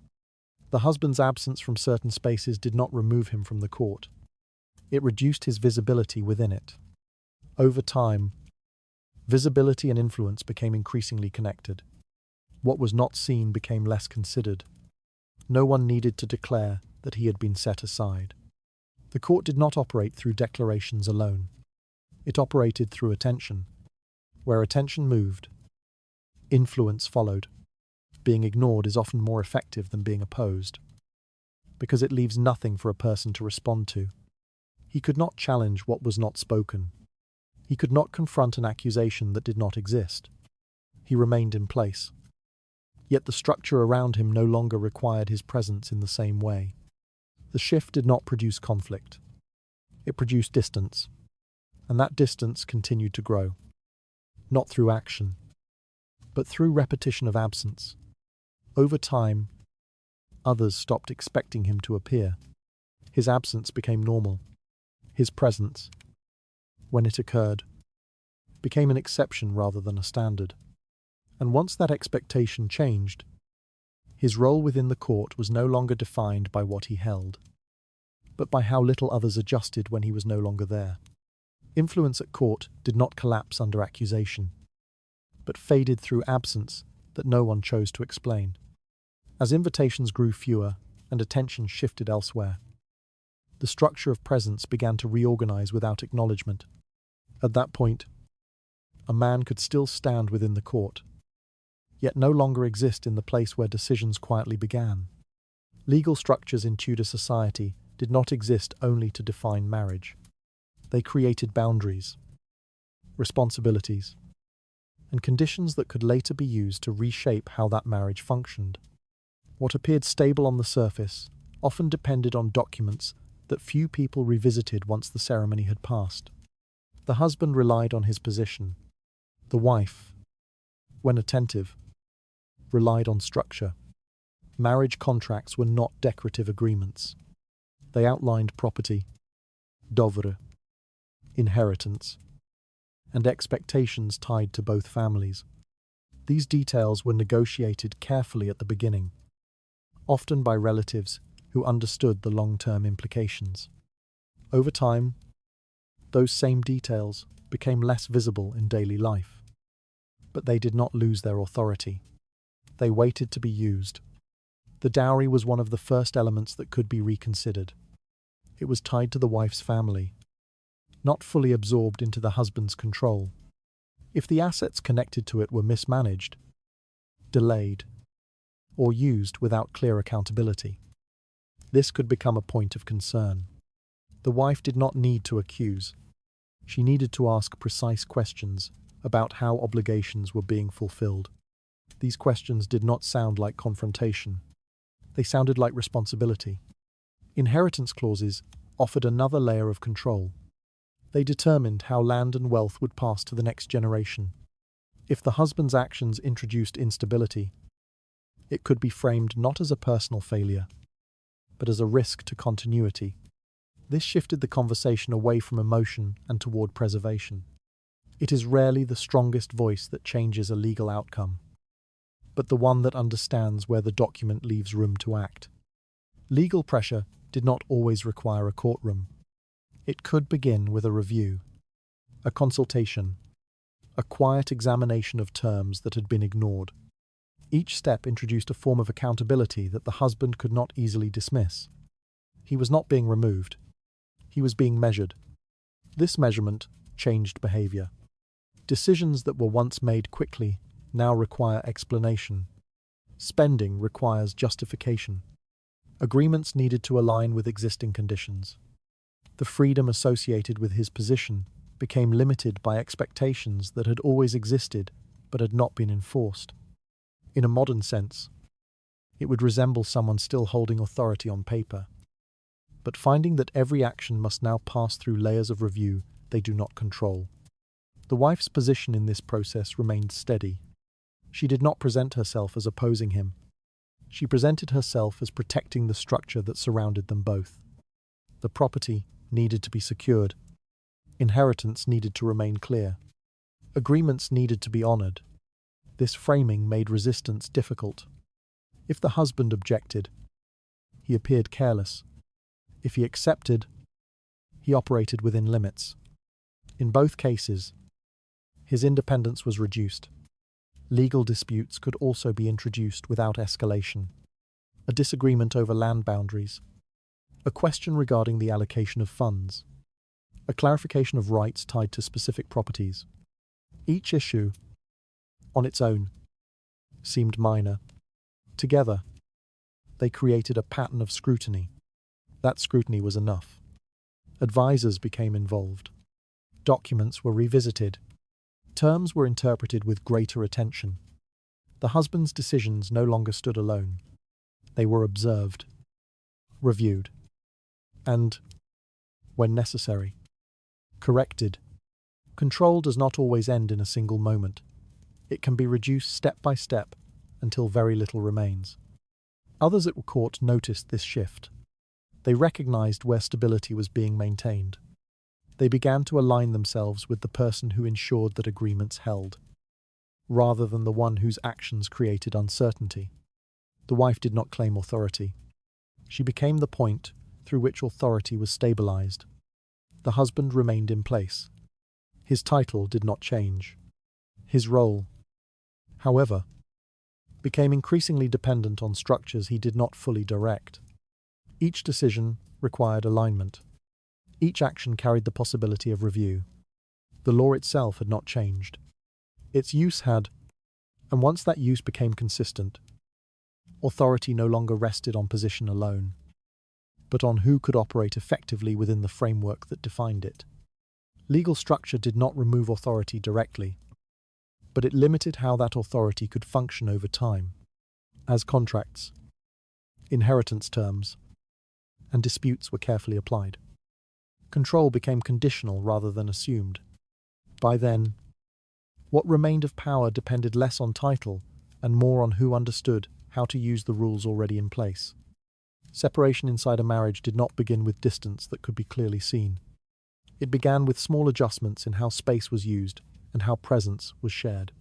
The husband's absence from certain spaces did not remove him from the court. It reduced his visibility within it. Over time, visibility and influence became increasingly connected. What was not seen became less considered. No one needed to declare that he had been set aside. The court did not operate through declarations alone. It operated through attention. Where attention moved, influence followed. Being ignored is often more effective than being opposed, because it leaves nothing for a person to respond to. He could not challenge what was not spoken. He could not confront an accusation that did not exist. He remained in place. Yet the structure around him no longer required his presence in the same way. The shift did not produce conflict. It produced distance, and that distance continued to grow. Not through action, but through repetition of absence. Over time, others stopped expecting him to appear. His absence became normal. His presence, when it occurred, became an exception rather than a standard. And once that expectation changed, his role within the court was no longer defined by what he held, but by how little others adjusted when he was no longer there. Influence at court did not collapse under accusation, but faded through absence that no one chose to explain. As invitations grew fewer and attention shifted elsewhere, the structure of presence began to reorganize without acknowledgement. At that point, a man could still stand within the court, yet no longer exist in the place where decisions quietly began. Legal structures in Tudor society did not exist only to define marriage. They created boundaries, responsibilities, and conditions that could later be used to reshape how that marriage functioned. What appeared stable on the surface often depended on documents that few people revisited once the ceremony had passed. The husband relied on his position. The wife, when attentive, relied on structure. Marriage contracts were not decorative agreements. They outlined property, dovre, inheritance, and expectations tied to both families. These details were negotiated carefully at the beginning, often by relatives who understood the long-term implications. Over time, those same details became less visible in daily life, but they did not lose their authority. They waited to be used. The dowry was one of the first elements that could be reconsidered. It was tied to the wife's family, not fully absorbed into the husband's control. If the assets connected to it were mismanaged, delayed, or used without clear accountability, this could become a point of concern. The wife did not need to accuse. She needed to ask precise questions about how obligations were being fulfilled. These questions did not sound like confrontation. They sounded like responsibility. Inheritance clauses offered another layer of control. They determined how land and wealth would pass to the next generation. If the husband's actions introduced instability, it could be framed not as a personal failure, but as a risk to continuity. This shifted the conversation away from emotion and toward preservation. It is rarely the strongest voice that changes a legal outcome, but the one that understands where the document leaves room to act. Legal pressure did not always require a courtroom. It could begin with a review, a consultation, a quiet examination of terms that had been ignored. Each step introduced a form of accountability that the husband could not easily dismiss. He was not being removed. He was being measured. This measurement changed behavior. Decisions that were once made quickly now require explanation. Spending requires justification. Agreements needed to align with existing conditions. The freedom associated with his position became limited by expectations that had always existed but had not been enforced. In a modern sense, it would resemble someone still holding authority on paper, but finding that every action must now pass through layers of review they do not control. The wife's position in this process remained steady. She did not present herself as opposing him. She presented herself as protecting the structure that surrounded them both. The property needed to be secured. Inheritance needed to remain clear. Agreements needed to be honored. This framing made resistance difficult. If the husband objected, he appeared careless. If he accepted, he operated within limits. In both cases, his independence was reduced. Legal disputes could also be introduced without escalation. A disagreement over land boundaries. A question regarding the allocation of funds. A clarification of rights tied to specific properties. Each issue, on its own, seemed minor. Together, they created a pattern of scrutiny. That scrutiny was enough. Advisors became involved. Documents were revisited. Terms were interpreted with greater attention. The husband's decisions no longer stood alone. They were observed, reviewed, and, when necessary, corrected. Control does not always end in a single moment. It can be reduced step by step until very little remains. Others at court noticed this shift. They recognized where stability was being maintained. They began to align themselves with the person who ensured that agreements held, rather than the one whose actions created uncertainty. The wife did not claim authority. She became the point through which authority was stabilized. The husband remained in place. His title did not change. His role, however, became increasingly dependent on structures he did not fully direct. Each decision required alignment. Each action carried the possibility of review. The law itself had not changed. Its use had, and once that use became consistent, authority no longer rested on position alone, but on who could operate effectively within the framework that defined it. Legal structure did not remove authority directly, but it limited how that authority could function over time, as contracts, inheritance terms, and disputes were carefully applied. Control became conditional rather than assumed. By then, what remained of power depended less on title and more on who understood how to use the rules already in place. Separation inside a marriage did not begin with distance that could be clearly seen. It began with small adjustments in how space was used and how presence was shared.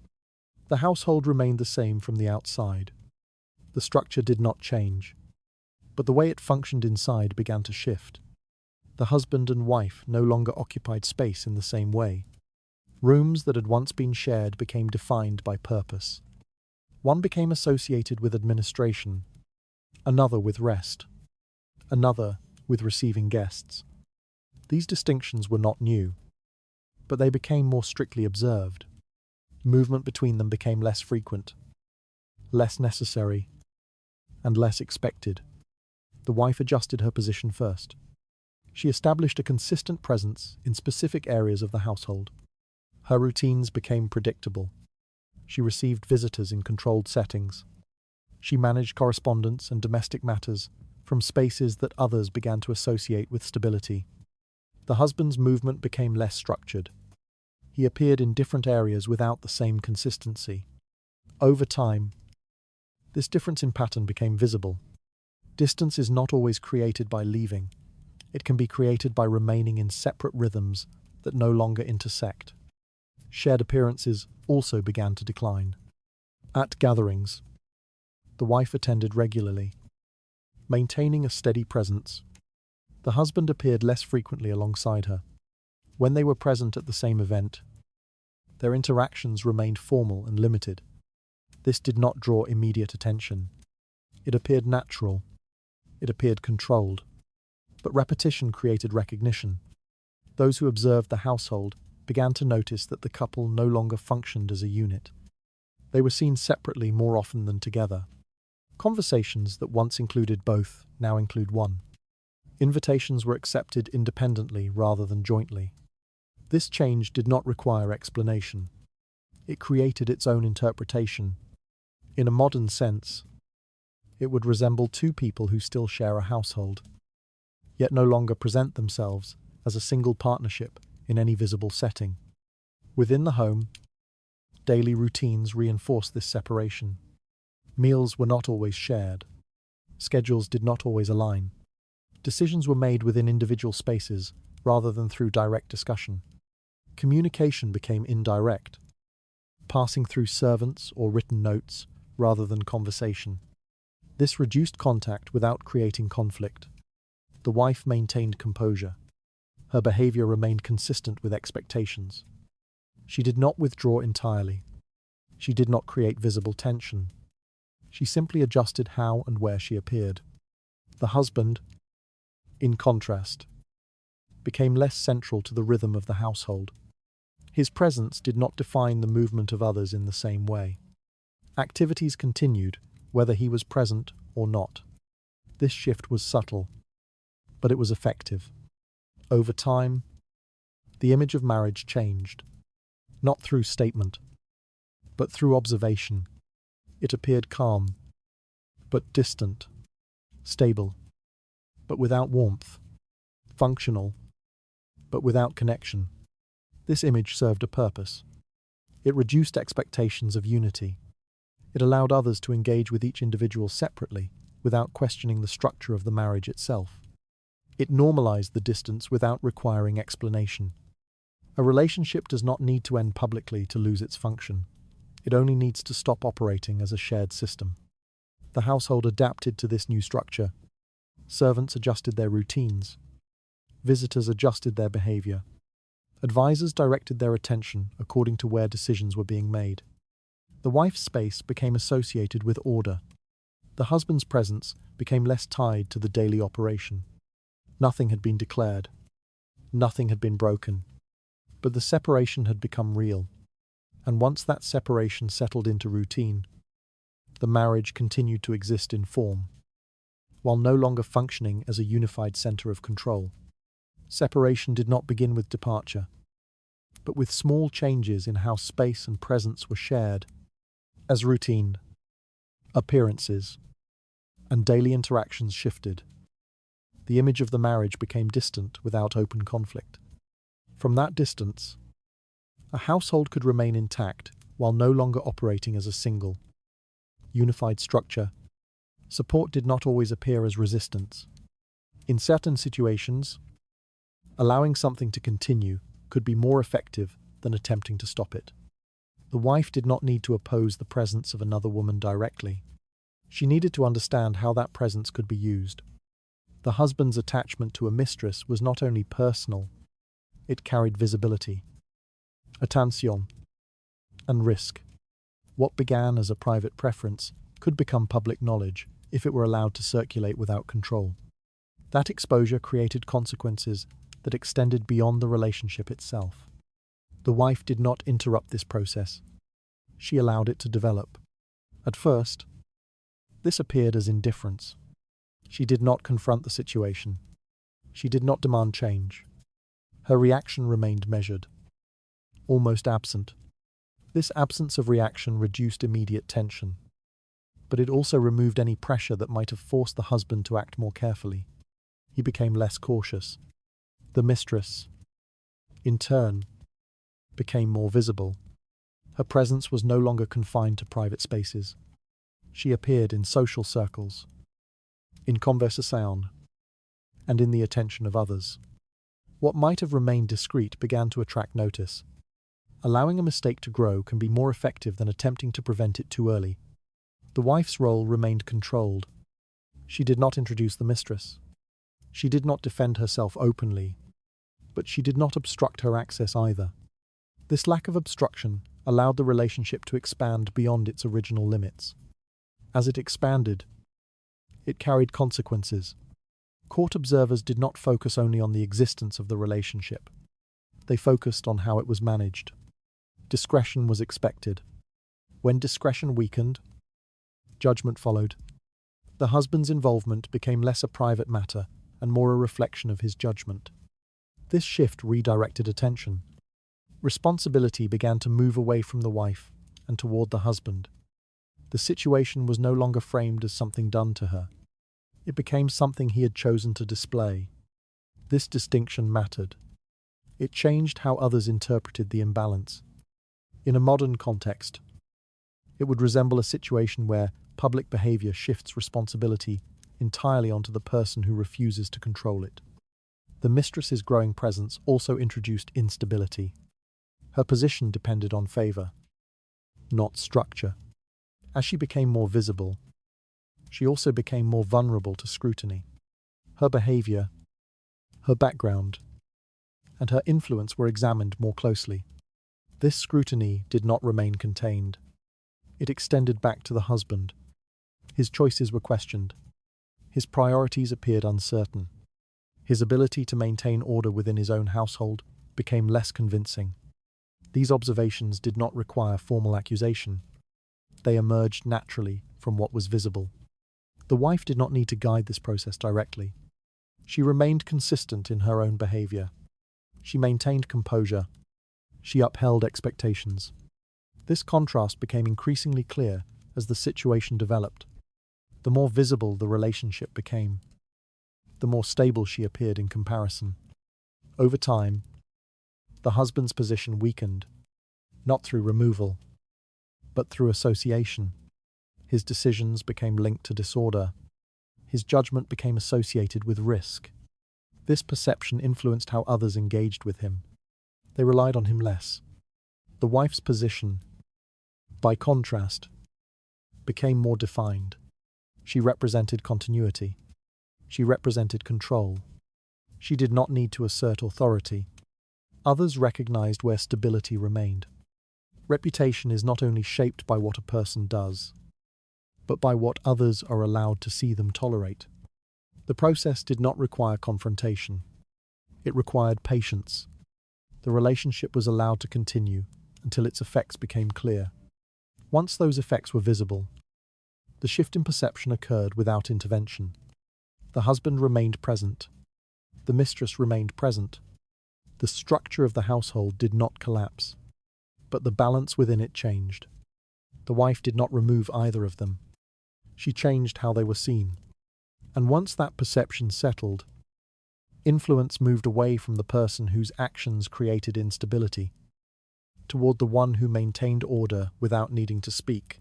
The household remained the same from the outside. The structure did not change, but the way it functioned inside began to shift. The husband and wife no longer occupied space in the same way. Rooms that had once been shared became defined by purpose. One became associated with administration, another with rest, another with receiving guests. These distinctions were not new, but they became more strictly observed. Movement between them became less frequent, less necessary, and less expected. The wife adjusted her position first. She established a consistent presence in specific areas of the household. Her routines became predictable. She received visitors in controlled settings. She managed correspondence and domestic matters from spaces that others began to associate with stability. The husband's movement became less structured. He appeared in different areas without the same consistency. Over time, this difference in pattern became visible. Distance is not always created by leaving. It can be created by remaining in separate rhythms that no longer intersect. Shared appearances also began to decline. At gatherings, the wife attended regularly, maintaining a steady presence. The husband appeared less frequently alongside her. When they were present at the same event, Their interactions remained formal and limited. This did not draw immediate attention. It appeared natural. It appeared controlled. But repetition created recognition. Those who observed the household began to notice that the couple no longer functioned as a unit. They were seen separately more often than together. Conversations that once included both now include one. Invitations were accepted independently rather than jointly. This change did not require explanation. It created its own interpretation. In a modern sense, it would resemble two people who still share a household, yet no longer present themselves as a single partnership in any visible setting. Within the home, daily routines reinforce this separation. Meals were not always shared. Schedules did not always align. Decisions were made within individual spaces rather than through direct discussion. Communication became indirect, passing through servants or written notes rather than conversation. This reduced contact without creating conflict. The wife maintained composure. Her behavior remained consistent with expectations. She did not withdraw entirely. She did not create visible tension. She simply adjusted how and where she appeared. The husband, in contrast, became less central to the rhythm of the household. His presence did not define the movement of others in the same way. Activities continued, whether he was present or not. This shift was subtle, but it was effective. Over time, the image of marriage changed, not through statement, but through observation. It appeared calm, but distant, stable, but without warmth, functional, but without connection. This image served a purpose. It reduced expectations of unity. It allowed others to engage with each individual separately, without questioning the structure of the marriage itself. It normalized the distance without requiring explanation. A relationship does not need to end publicly to lose its function. It only needs to stop operating as a shared system. The household adapted to this new structure. Servants adjusted their routines. Visitors adjusted their behavior. Advisors directed their attention according to where decisions were being made. The wife's space became associated with order. The husband's presence became less tied to the daily operation. Nothing had been declared. Nothing had been broken. But the separation had become real. And once that separation settled into routine, the marriage continued to exist in form, while no longer functioning as a unified center of control. Separation did not begin with departure, but with small changes in how space and presence were shared. As routine, appearances, and daily interactions shifted, the image of the marriage became distant without open conflict. From that distance, a household could remain intact while no longer operating as a single, unified structure. Support did not always appear as resistance. In certain situations, allowing something to continue could be more effective than attempting to stop it. The wife did not need to oppose the presence of another woman directly. She needed to understand how that presence could be used. The husband's attachment to a mistress was not only personal, it carried visibility, attention, and risk. What began as a private preference could become public knowledge if it were allowed to circulate without control. That exposure created consequences that extended beyond the relationship itself. The wife did not interrupt this process. She allowed it to develop. At first, this appeared as indifference. She did not confront the situation. She did not demand change. Her reaction remained measured, almost absent. This absence of reaction reduced immediate tension, but it also removed any pressure that might have forced the husband to act more carefully. He became less cautious. The mistress, in turn, became more visible. Her presence was no longer confined to private spaces. She appeared in social circles, in conversation, and in the attention of others. What might have remained discreet began to attract notice. Allowing a mistake to grow can be more effective than attempting to prevent it too early. The wife's role remained controlled. She did not introduce the mistress. She did not defend herself openly, but she did not obstruct her access either. This lack of obstruction allowed the relationship to expand beyond its original limits. As it expanded, it carried consequences. Court observers did not focus only on the existence of the relationship. They focused on how it was managed. Discretion was expected. When discretion weakened, judgment followed. The husband's involvement became less a private matter and more a reflection of his judgment. This shift redirected attention. Responsibility began to move away from the wife and toward the husband. The situation was no longer framed as something done to her. It became something he had chosen to display. This distinction mattered. It changed how others interpreted the imbalance. In a modern context, it would resemble a situation where public behavior shifts responsibility entirely onto the person who refuses to control it. The mistress's growing presence also introduced instability. Her position depended on favor, not structure. As she became more visible, she also became more vulnerable to scrutiny. Her behavior, her background, and her influence were examined more closely. This scrutiny did not remain contained. It extended back to the husband. His choices were questioned. His priorities appeared uncertain. His ability to maintain order within his own household became less convincing. These observations did not require formal accusation. They emerged naturally from what was visible. The wife did not need to guide this process directly. She remained consistent in her own behavior. She maintained composure. She upheld expectations. This contrast became increasingly clear as the situation developed. The more visible the relationship became, the more stable she appeared in comparison. Over time, the husband's position weakened, not through removal, but through association. His decisions became linked to disorder. His judgment became associated with risk. This perception influenced how others engaged with him. They relied on him less. The wife's position, by contrast, became more defined. She represented continuity. She represented control. She did not need to assert authority. Others recognized where stability remained. Reputation is not only shaped by what a person does, but by what others are allowed to see them tolerate. The process did not require confrontation. It required patience. The relationship was allowed to continue until its effects became clear. Once those effects were visible, the shift in perception occurred without intervention. The husband remained present. The mistress remained present. The structure of the household did not collapse, but the balance within it changed. The wife did not remove either of them. She changed how they were seen. And once that perception settled, influence moved away from the person whose actions created instability, toward the one who maintained order without needing to speak.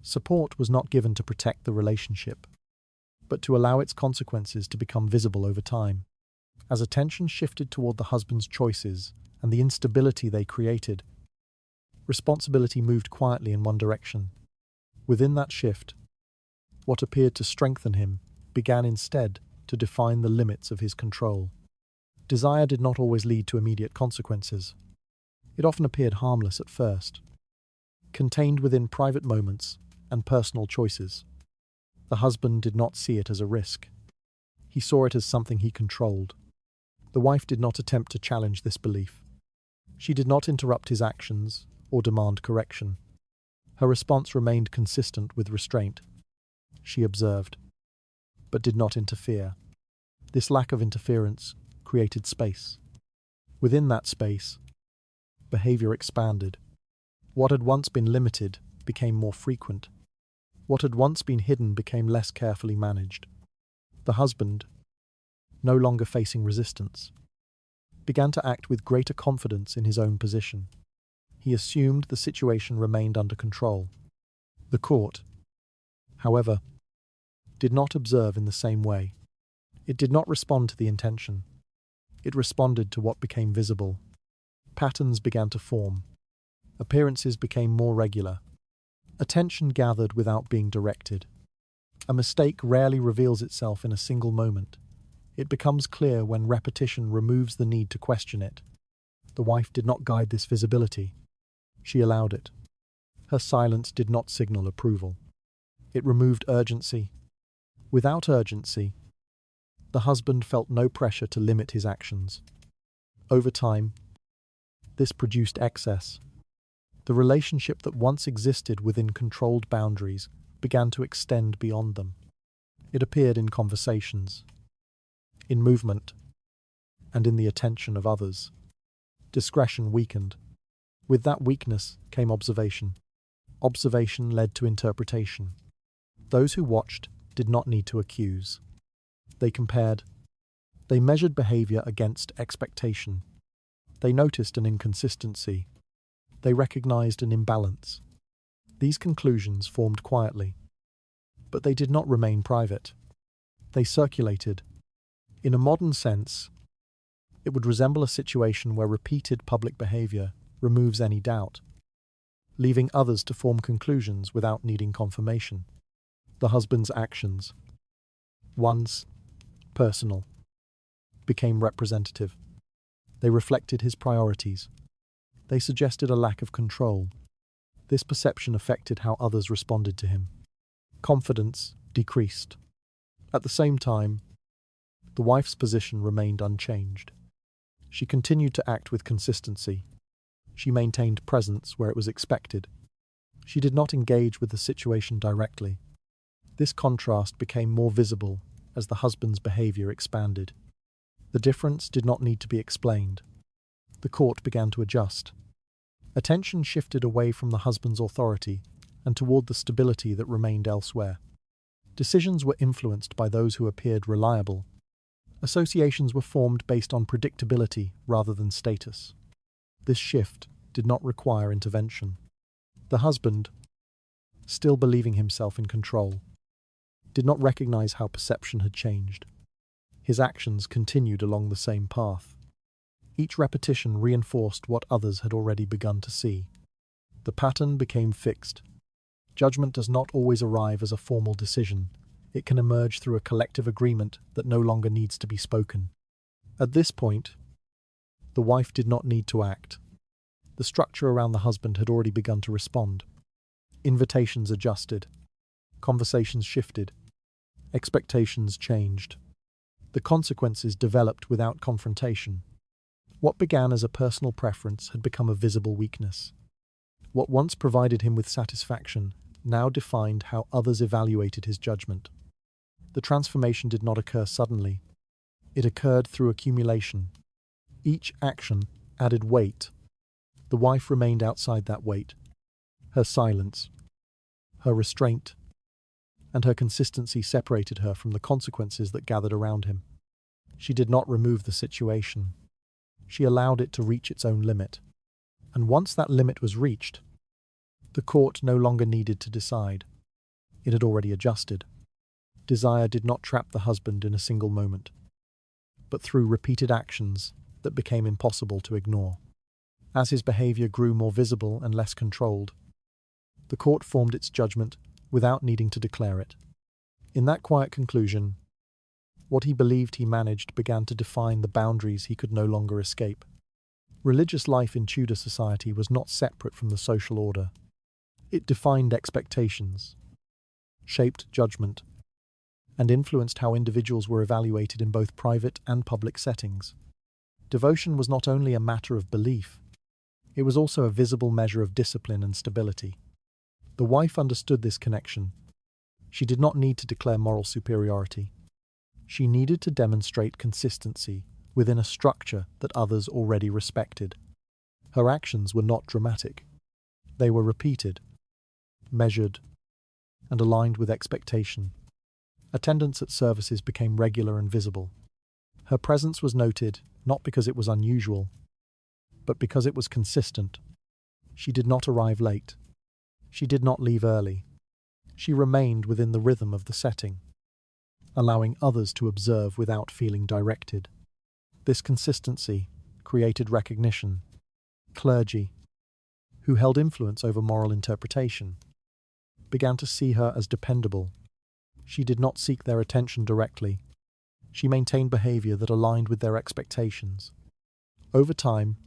Support was not given to protect the relationship, but to allow its consequences to become visible over time. As attention shifted toward the husband's choices and the instability they created, responsibility moved quietly in one direction. Within that shift, what appeared to strengthen him began instead to define the limits of his control. Desire did not always lead to immediate consequences. It often appeared harmless at first, contained within private moments and personal choices. The husband did not see it as a risk. He saw it as something he controlled. The wife did not attempt to challenge this belief. She did not interrupt his actions or demand correction. Her response remained consistent with restraint. She observed, but did not interfere. This lack of interference created space. Within that space, behavior expanded. What had once been limited became more frequent. What had once been hidden became less carefully managed. The husband, no longer facing resistance, began to act with greater confidence in his own position. He assumed the situation remained under control. The court, however, did not observe in the same way. It did not respond to the intention. It responded to what became visible. Patterns began to form. Appearances became more regular. Attention gathered without being directed. A mistake rarely reveals itself in a single moment. It becomes clear when repetition removes the need to question it. The wife did not guide this visibility. She allowed it. Her silence did not signal approval. It removed urgency. Without urgency, the husband felt no pressure to limit his actions. Over time, this produced excess. The relationship that once existed within controlled boundaries began to extend beyond them. It appeared in conversations, in movement, and in the attention of others. Discretion weakened. With that weakness came observation. Observation led to interpretation. Those who watched did not need to accuse. They compared. They measured behavior against expectation. They noticed an inconsistency. They recognized an imbalance. These conclusions formed quietly, but they did not remain private. They circulated. In a modern sense, it would resemble a situation where repeated public behavior removes any doubt, leaving others to form conclusions without needing confirmation. The husband's actions, once personal, became representative. They reflected his priorities. They suggested a lack of control. This perception affected how others responded to him. Confidence decreased. At the same time, the wife's position remained unchanged. She continued to act with consistency. She maintained presence where it was expected. She did not engage with the situation directly. This contrast became more visible as the husband's behavior expanded. The difference did not need to be explained. The court began to adjust. Attention shifted away from the husband's authority and toward the stability that remained elsewhere. Decisions were influenced by those who appeared reliable. Associations were formed based on predictability rather than status. This shift did not require intervention. The husband, still believing himself in control, did not recognize how perception had changed. His actions continued along the same path. Each repetition reinforced what others had already begun to see. The pattern became fixed. Judgment does not always arrive as a formal decision. It can emerge through a collective agreement that no longer needs to be spoken. At this point, the wife did not need to act. The structure around the husband had already begun to respond. Invitations adjusted. Conversations shifted. Expectations changed. The consequences developed without confrontation. What began as a personal preference had become a visible weakness. What once provided him with satisfaction now defined how others evaluated his judgment. The transformation did not occur suddenly. It occurred through accumulation. Each action added weight. The wife remained outside that weight. Her silence, her restraint, and her consistency separated her from the consequences that gathered around him. She did not remove the situation. She allowed it to reach its own limit. And once that limit was reached, the court no longer needed to decide. It had already adjusted. Desire did not trap the husband in a single moment, but through repeated actions that became impossible to ignore. As his behavior grew more visible and less controlled, the court formed its judgment without needing to declare it. In that quiet conclusion, what he believed he managed began to define the boundaries he could no longer escape. Religious life in Tudor society was not separate from the social order. It defined expectations, shaped judgment, and influenced how individuals were evaluated in both private and public settings. Devotion was not only a matter of belief, it was also a visible measure of discipline and stability. The wife understood this connection. She did not need to declare moral superiority. She needed to demonstrate consistency within a structure that others already respected. Her actions were not dramatic. They were repeated, measured, and aligned with expectation. Attendance at services became regular and visible. Her presence was noted not because it was unusual, but because it was consistent. She did not arrive late. She did not leave early. She remained within the rhythm of the setting, allowing others to observe without feeling directed. This consistency created recognition. Clergy, who held influence over moral interpretation, began to see her as dependable. She did not seek their attention directly. She maintained behavior that aligned with their expectations. Over time,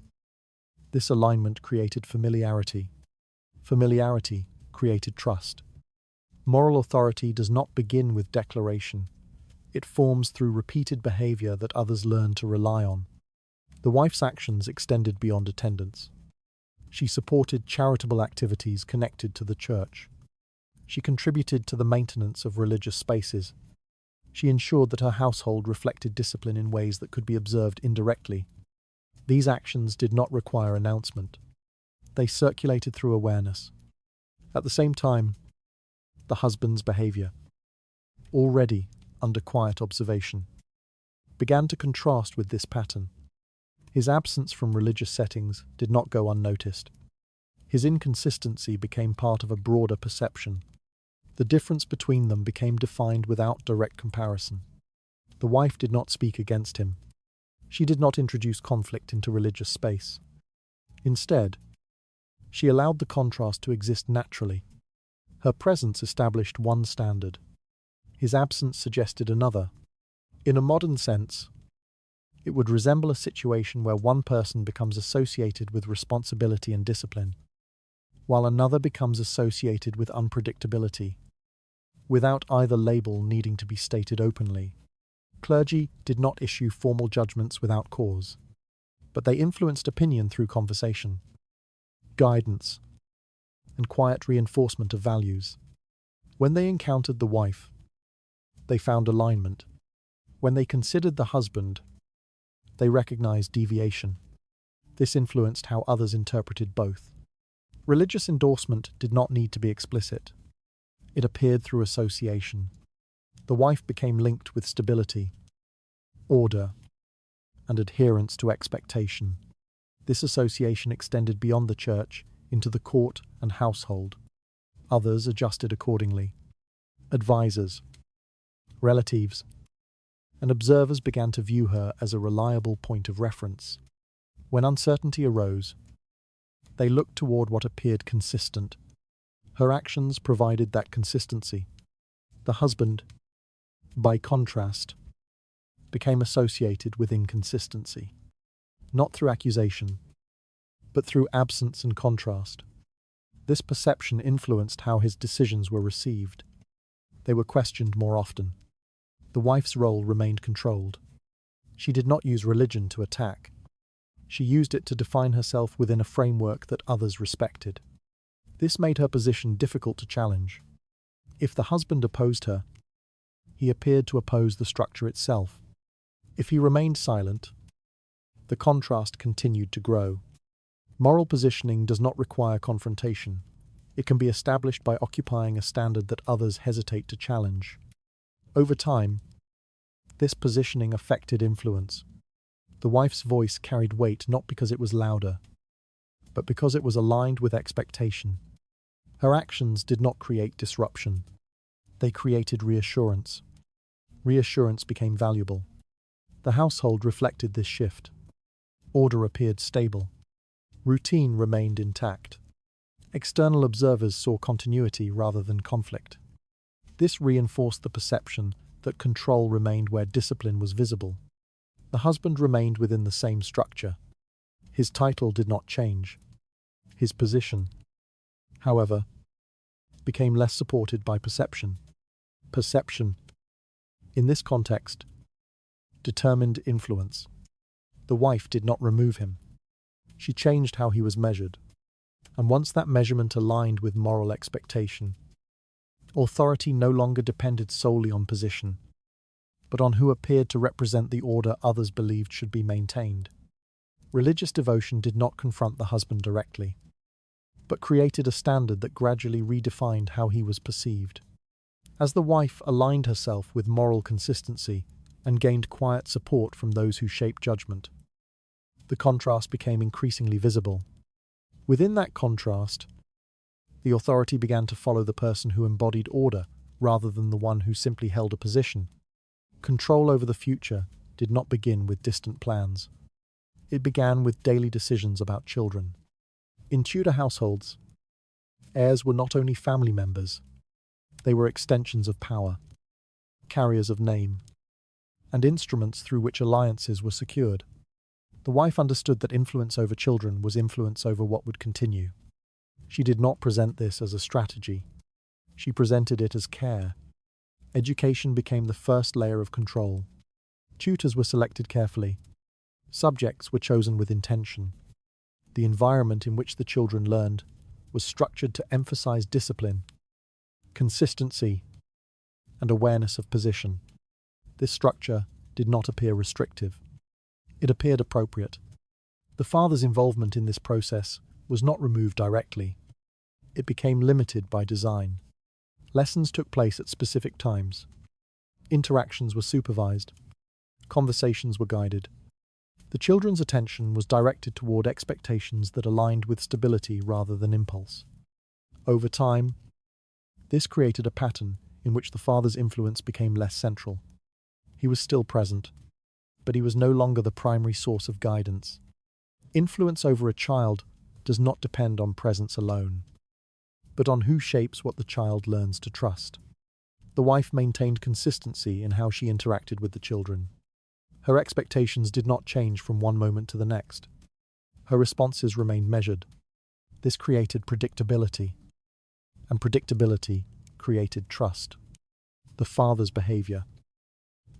This alignment created familiarity. Familiarity created trust. Moral authority does not begin with declaration. It forms through repeated behavior that others learn to rely on. The wife's actions extended beyond attendance. She supported charitable activities connected to the church. She contributed to the maintenance of religious spaces. She ensured that her household reflected discipline in ways that could be observed indirectly. These actions did not require announcement. They circulated through awareness. At the same time, the husband's behavior, already under quiet observation, began to contrast with this pattern. His absence from religious settings did not go unnoticed. His inconsistency became part of a broader perception. The difference between them became defined without direct comparison. The wife did not speak against him. She did not introduce conflict into religious space. Instead, she allowed the contrast to exist naturally. Her presence established one standard. His absence suggested another. In a modern sense, it would resemble a situation where one person becomes associated with responsibility and discipline, while another becomes associated with unpredictability, without either label needing to be stated openly. Clergy did not issue formal judgments without cause, but they influenced opinion through conversation, guidance, and quiet reinforcement of values. When they encountered the wife, they found alignment. When they considered the husband, they recognized deviation. This influenced how others interpreted both. Religious endorsement did not need to be explicit. It appeared through association. The wife became linked with stability, order, and adherence to expectation. This association extended beyond the church into the court and household. Others adjusted accordingly. Advisors, relatives, and observers began to view her as a reliable point of reference. When uncertainty arose, they looked toward what appeared consistent. Her actions provided that consistency. The husband, by contrast, became associated with inconsistency, not through accusation, but through absence and contrast. This perception influenced how his decisions were received. They were questioned more often. The wife's role remained controlled. She did not use religion to attack. She used it to define herself within a framework that others respected. This made her position difficult to challenge. If the husband opposed her, he appeared to oppose the structure itself. If he remained silent, the contrast continued to grow. Moral positioning does not require confrontation. It can be established by occupying a standard that others hesitate to challenge. Over time, this positioning affected influence. The wife's voice carried weight not because it was louder, but because it was aligned with expectation. Her actions did not create disruption. They created reassurance. Reassurance became valuable. The household reflected this shift. Order appeared stable. Routine remained intact. External observers saw continuity rather than conflict. This reinforced the perception that control remained where discipline was visible. The husband remained within the same structure. His title did not change. His position, however, became less supported by perception. Perception, in this context, determined influence. The wife did not remove him. She changed how he was measured. And once that measurement aligned with moral expectation, authority no longer depended solely on position, but on who appeared to represent the order others believed should be maintained. Religious devotion did not confront the husband directly, but created a standard that gradually redefined how he was perceived. As the wife aligned herself with moral consistency and gained quiet support from those who shaped judgment, the contrast became increasingly visible. Within that contrast, the authority began to follow the person who embodied order rather than the one who simply held a position. Control over the future did not begin with distant plans. It began with daily decisions about children. In Tudor households, heirs were not only family members, they were extensions of power, carriers of name, and instruments through which alliances were secured. The wife understood that influence over children was influence over what would continue. She did not present this as a strategy. She presented it as care. Education became the first layer of control. Tutors were selected carefully. Subjects were chosen with intention. The environment in which the children learned was structured to emphasize discipline, consistency, and awareness of position. This structure did not appear restrictive. It appeared appropriate. The father's involvement in this process was not removed directly. It became limited by design. Lessons took place at specific times. Interactions were supervised. Conversations were guided. The children's attention was directed toward expectations that aligned with stability rather than impulse. Over time, this created a pattern in which the father's influence became less central. He was still present, but he was no longer the primary source of guidance. Influence over a child does not depend on presence alone, but on who shapes what the child learns to trust. The wife maintained consistency in how she interacted with the children. Her expectations did not change from one moment to the next. Her responses remained measured. This created predictability, and predictability created trust. The father's behavior,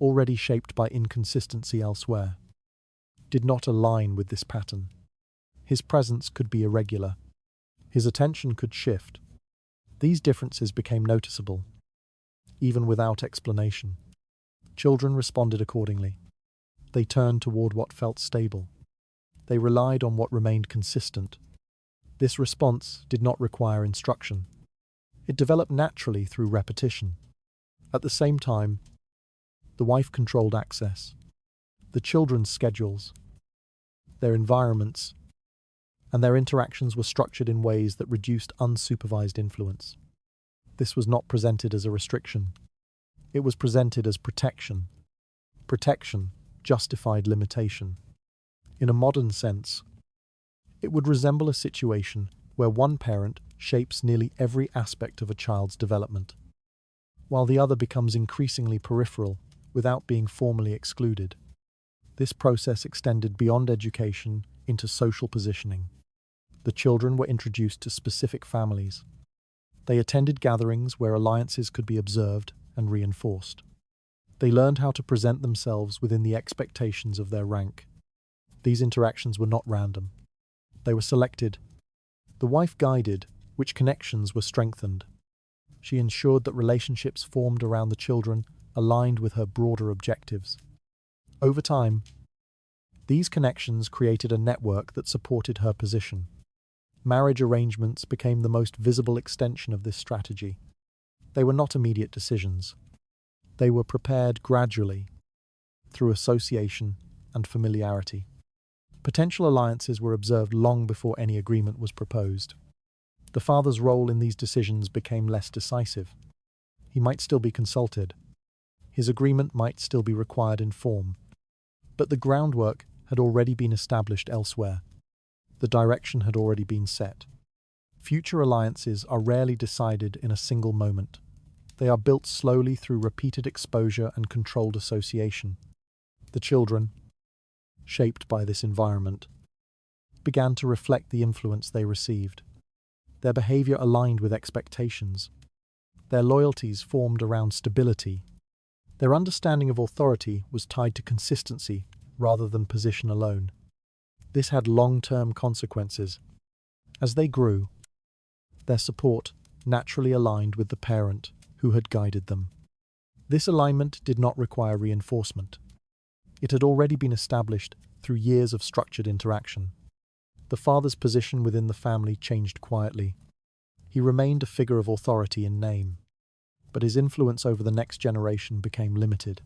already shaped by inconsistency elsewhere, did not align with this pattern. His presence could be irregular. His attention could shift. These differences became noticeable, even without explanation. Children responded accordingly. They turned toward what felt stable. They relied on what remained consistent. This response did not require instruction. It developed naturally through repetition. At the same time, the wife controlled access, the children's schedules, their environments, and their interactions were structured in ways that reduced unsupervised influence. This was not presented as a restriction. It was presented as protection. Protection justified limitation. In a modern sense, it would resemble a situation where one parent shapes nearly every aspect of a child's development, while the other becomes increasingly peripheral without being formally excluded. This process extended beyond education into social positioning. The children were introduced to specific families. They attended gatherings where alliances could be observed and reinforced. They learned how to present themselves within the expectations of their rank. These interactions were not random. They were selected. The wife guided which connections were strengthened. She ensured that relationships formed around the children aligned with her broader objectives. Over time, these connections created a network that supported her position. Marriage arrangements became the most visible extension of this strategy. They were not immediate decisions. They were prepared gradually, through association and familiarity. Potential alliances were observed long before any agreement was proposed. The father's role in these decisions became less decisive. He might still be consulted. His agreement might still be required in form. But the groundwork had already been established elsewhere. The direction had already been set. Future alliances are rarely decided in a single moment. They are built slowly through repeated exposure and controlled association. The children, shaped by this environment, began to reflect the influence they received. Their behavior aligned with expectations. Their loyalties formed around stability. Their understanding of authority was tied to consistency rather than position alone. This had long-term consequences. As they grew, their support naturally aligned with the parent who had guided them. This alignment did not require reinforcement. It had already been established through years of structured interaction. The father's position within the family changed quietly. He remained a figure of authority in name, but his influence over the next generation became limited.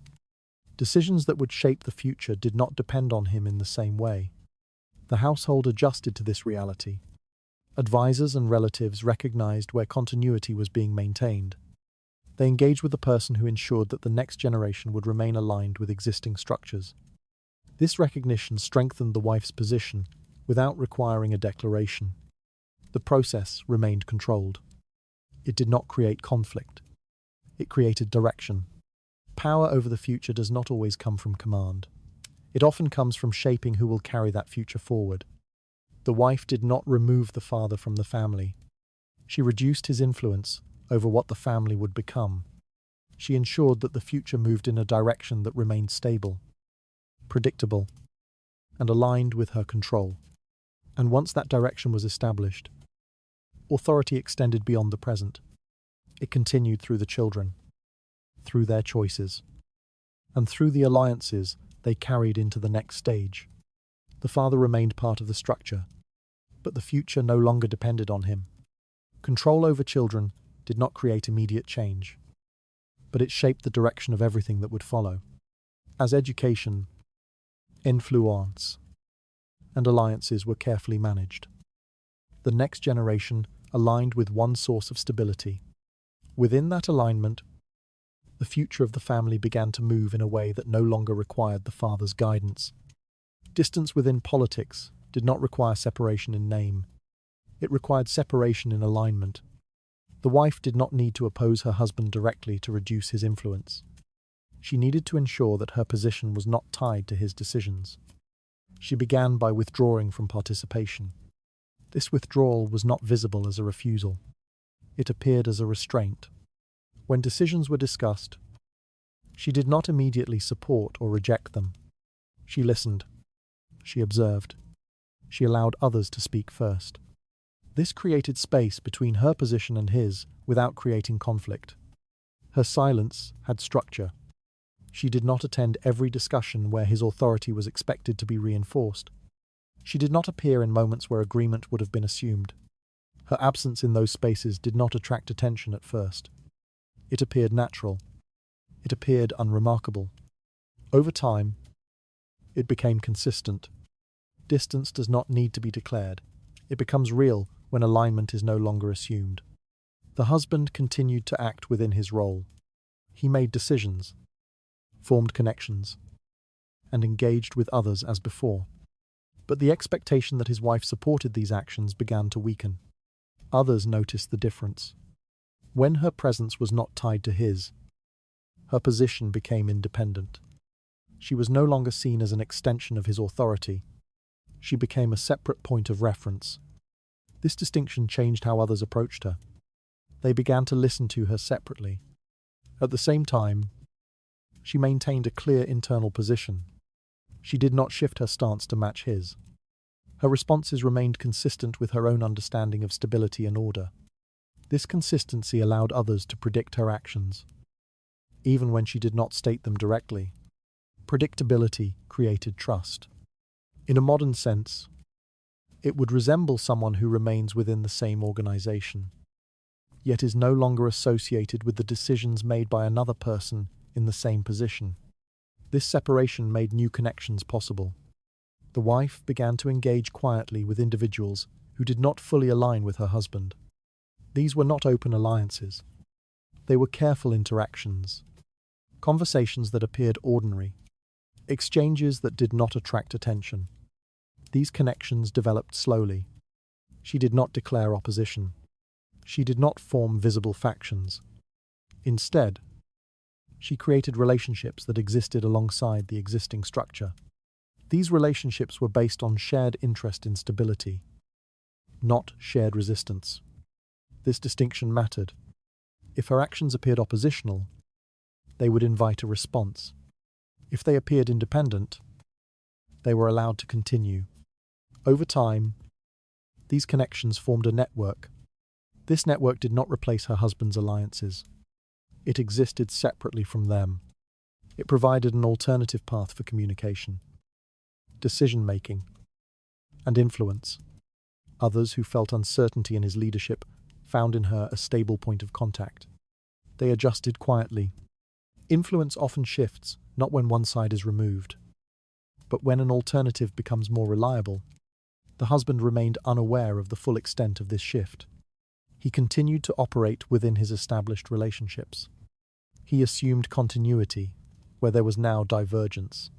Decisions that would shape the future did not depend on him in the same way. The household adjusted to this reality. Advisors and relatives recognized where continuity was being maintained. They engaged with the person who ensured that the next generation would remain aligned with existing structures. This recognition strengthened the wife's position without requiring a declaration. The process remained controlled. It did not create conflict. It created direction. Power over the future does not always come from command. It often comes from shaping who will carry that future forward. The wife did not remove the father from the family. She reduced his influence over what the family would become. She ensured that the future moved in a direction that remained stable, predictable, and aligned with her control. And once that direction was established, authority extended beyond the present. It continued through the children, through their choices, and through the alliances they carried into the next stage. The father remained part of the structure, but the future no longer depended on him. Control over children did not create immediate change, but it shaped the direction of everything that would follow. As education, influence, and alliances were carefully managed, the next generation aligned with one source of stability. Within that alignment, the future of the family began to move in a way that no longer required the father's guidance. Distance within politics did not require separation in name. It required separation in alignment. The wife did not need to oppose her husband directly to reduce his influence. She needed to ensure that her position was not tied to his decisions. She began by withdrawing from participation. This withdrawal was not visible as a refusal. It appeared as a restraint. When decisions were discussed, she did not immediately support or reject them. She listened. She observed. She allowed others to speak first. This created space between her position and his without creating conflict. Her silence had structure. She did not attend every discussion where his authority was expected to be reinforced. She did not appear in moments where agreement would have been assumed. Her absence in those spaces did not attract attention at first. It appeared natural. It appeared unremarkable. Over time, it became consistent. Distance does not need to be declared. It becomes real when alignment is no longer assumed. The husband continued to act within his role. He made decisions, formed connections, and engaged with others as before. But the expectation that his wife supported these actions began to weaken. Others noticed the difference. When her presence was not tied to his, her position became independent. She was no longer seen as an extension of his authority. She became a separate point of reference. This distinction changed how others approached her. They began to listen to her separately. At the same time, she maintained a clear internal position. She did not shift her stance to match his. Her responses remained consistent with her own understanding of stability and order. This consistency allowed others to predict her actions, even when she did not state them directly. Predictability created trust. In a modern sense, it would resemble someone who remains within the same organization, yet is no longer associated with the decisions made by another person in the same position. This separation made new connections possible. The wife began to engage quietly with individuals who did not fully align with her husband. These were not open alliances. They were careful interactions, conversations that appeared ordinary, exchanges that did not attract attention. These connections developed slowly. She did not declare opposition. She did not form visible factions. Instead, she created relationships that existed alongside the existing structure. These relationships were based on shared interest in stability, not shared resistance. This distinction mattered. If her actions appeared oppositional, they would invite a response. If they appeared independent, they were allowed to continue. Over time, these connections formed a network. This network did not replace her husband's alliances. It existed separately from them. It provided an alternative path for communication, decision-making, and influence. Others who felt uncertainty in his leadership found in her a stable point of contact. They adjusted quietly. Influence often shifts, not when one side is removed, but when an alternative becomes more reliable. The husband remained unaware of the full extent of this shift. He continued to operate within his established relationships. He assumed continuity where there was now divergence.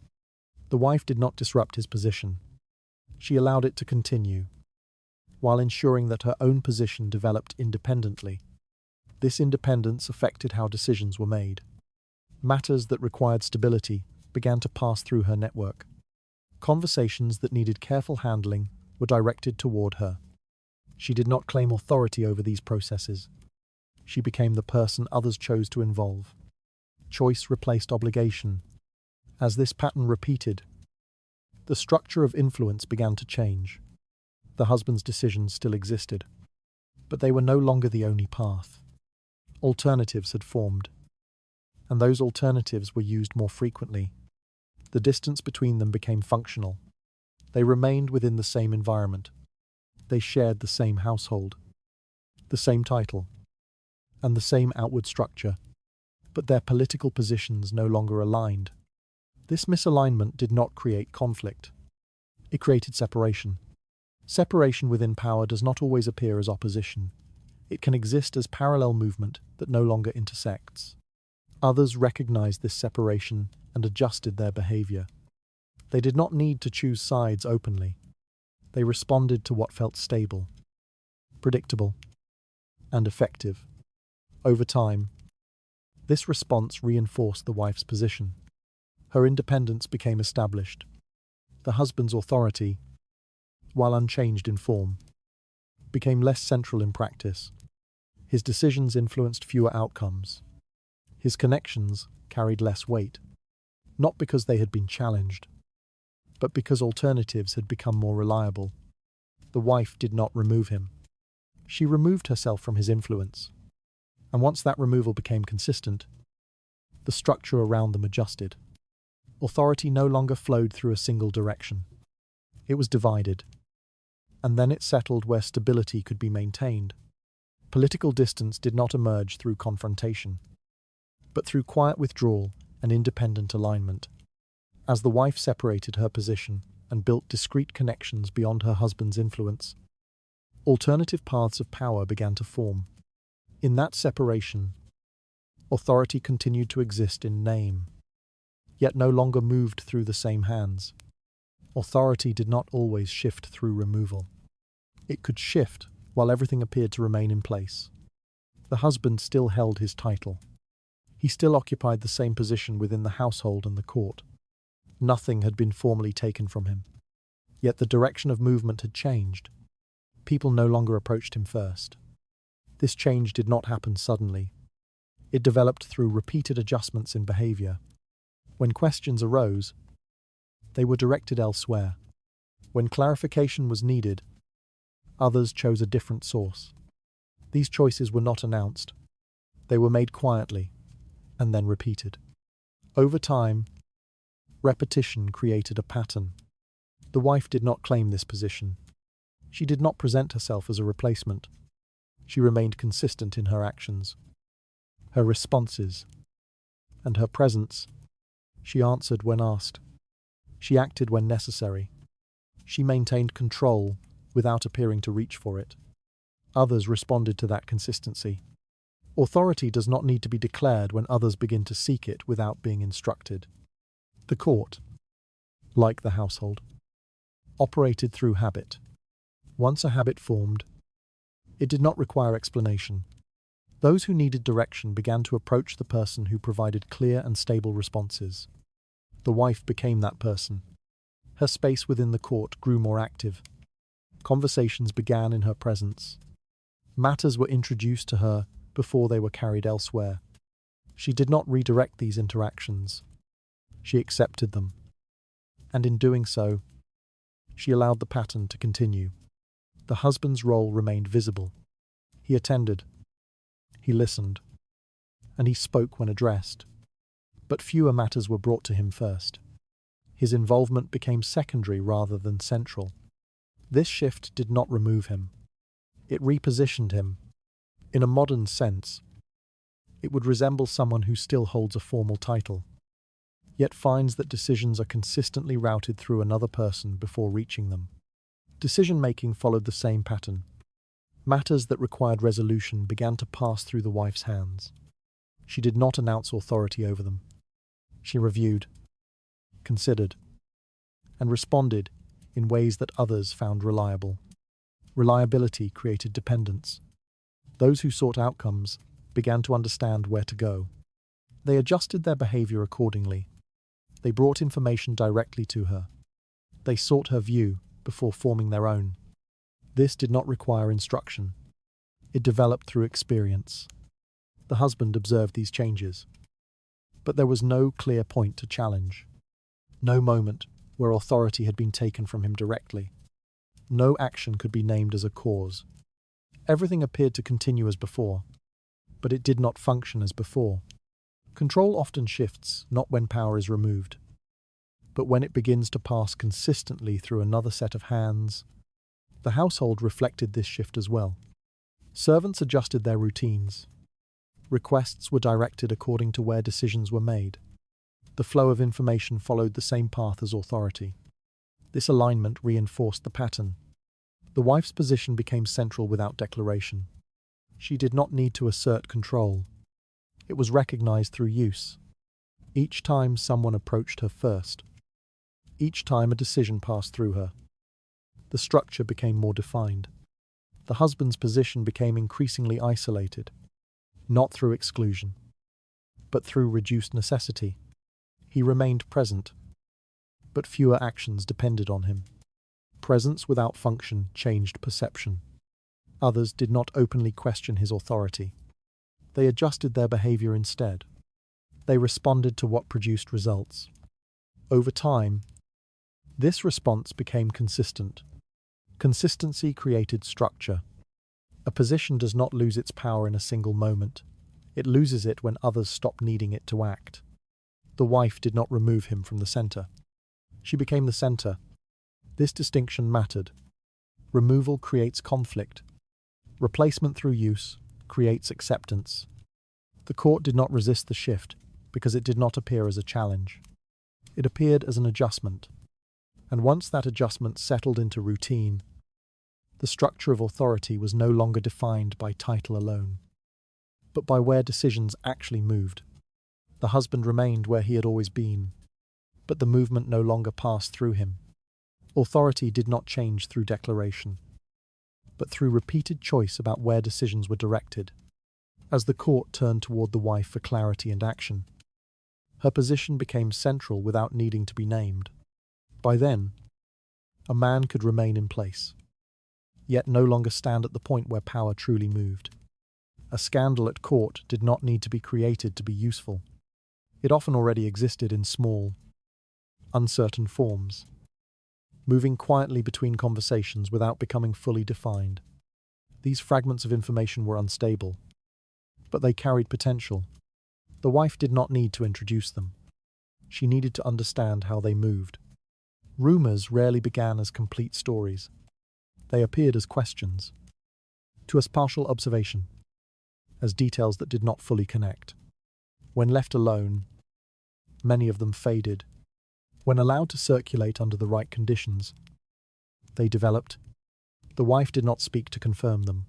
The wife did not disrupt his position. She allowed it to continue, while ensuring that her own position developed independently. This independence affected how decisions were made. Matters that required stability began to pass through her network. Conversations that needed careful handling were directed toward her. She did not claim authority over these processes. She became the person others chose to involve. Choice replaced obligation. As this pattern repeated, the structure of influence began to change. The husband's decisions still existed, but they were no longer the only path. Alternatives had formed, and those alternatives were used more frequently. The distance between them became functional. They remained within the same environment. They shared the same household, the same title, and the same outward structure, but their political positions no longer aligned. This misalignment did not create conflict. It created separation. Separation within power does not always appear as opposition. It can exist as parallel movement that no longer intersects. Others recognized this separation and adjusted their behavior. They did not need to choose sides openly. They responded to what felt stable, predictable, and effective. Over time, this response reinforced the wife's position. Her independence became established. The husband's authority, while unchanged in form, became less central in practice. His decisions influenced fewer outcomes. His connections carried less weight, not because they had been challenged, but because alternatives had become more reliable. The wife did not remove him. She removed herself from his influence. And once that removal became consistent, the structure around them adjusted. Authority no longer flowed through a single direction. It was divided, and then it settled where stability could be maintained. Political distance did not emerge through confrontation, but through quiet withdrawal and independent alignment. As the wife separated her position and built discrete connections beyond her husband's influence, alternative paths of power began to form. In that separation, authority continued to exist in name, yet no longer moved through the same hands. Authority did not always shift through removal. It could shift while everything appeared to remain in place. The husband still held his title. He still occupied the same position within the household and the court. Nothing had been formally taken from him. Yet the direction of movement had changed. People no longer approached him first. This change did not happen suddenly. It developed through repeated adjustments in behavior. When questions arose, they were directed elsewhere. When clarification was needed, others chose a different source. These choices were not announced. They were made quietly, and then repeated. Over time, repetition created a pattern. The wife did not claim this position. She did not present herself as a replacement. She remained consistent in her actions, her responses, and her presence. She answered when asked. She acted when necessary. She maintained control without appearing to reach for it. Others responded to that consistency. Authority does not need to be declared when others begin to seek it without being instructed. The court, like the household, operated through habit. Once a habit formed, it did not require explanation. Those who needed direction began to approach the person who provided clear and stable responses. The wife became that person. Her space within the court grew more active. Conversations began in her presence. Matters were introduced to her before they were carried elsewhere. She did not redirect these interactions. She accepted them. And in doing so, she allowed the pattern to continue. The husband's role remained visible. He attended. He listened. And he spoke when addressed. But fewer matters were brought to him first. His involvement became secondary rather than central. This shift did not remove him. It repositioned him. In a modern sense, it would resemble someone who still holds a formal title, yet finds that decisions are consistently routed through another person before reaching them. Decision-making followed the same pattern. Matters that required resolution began to pass through the wife's hands. She did not announce authority over them. She reviewed, considered, and responded in ways that others found reliable. Reliability created dependence. Those who sought outcomes began to understand where to go. They adjusted their behavior accordingly. They brought information directly to her. They sought her view before forming their own. This did not require instruction. It developed through experience. The husband observed these changes, but there was no clear point to challenge. No moment where authority had been taken from him directly. No action could be named as a cause. Everything appeared to continue as before, but it did not function as before. Control often shifts, not when power is removed, but when it begins to pass consistently through another set of hands. The household reflected this shift as well. Servants adjusted their routines. Requests were directed according to where decisions were made. The flow of information followed the same path as authority. This alignment reinforced the pattern. The wife's position became central without declaration. She did not need to assert control. It was recognized through use. Each time someone approached her first. Each time a decision passed through her. The structure became more defined. The husband's position became increasingly isolated, not through exclusion, but through reduced necessity. He remained present, but fewer actions depended on him. Presence without function changed perception. Others did not openly question his authority. They adjusted their behavior instead. They responded to what produced results. Over time, this response became consistent. Consistency created structure. A position does not lose its power in a single moment. It loses it when others stop needing it to act. The wife did not remove him from the center. She became the center. This distinction mattered. Removal creates conflict. Replacement through use creates acceptance. The court did not resist the shift because it did not appear as a challenge. It appeared as an adjustment. And once that adjustment settled into routine, the structure of authority was no longer defined by title alone, but by where decisions actually moved. The husband remained where he had always been, but the movement no longer passed through him. Authority did not change through declaration, but through repeated choice about where decisions were directed. As the court turned toward the wife for clarity and action, her position became central without needing to be named. By then, a man could remain in place, yet no longer stand at the point where power truly moved. A scandal at court did not need to be created to be useful. It often already existed in small, uncertain forms, moving quietly between conversations without becoming fully defined. These fragments of information were unstable, but they carried potential. The wife did not need to introduce them. She needed to understand how they moved. Rumors rarely began as complete stories. They appeared as questions, to as partial observation, as details that did not fully connect. When left alone, many of them faded. When allowed to circulate under the right conditions, they developed. The wife did not speak to confirm them.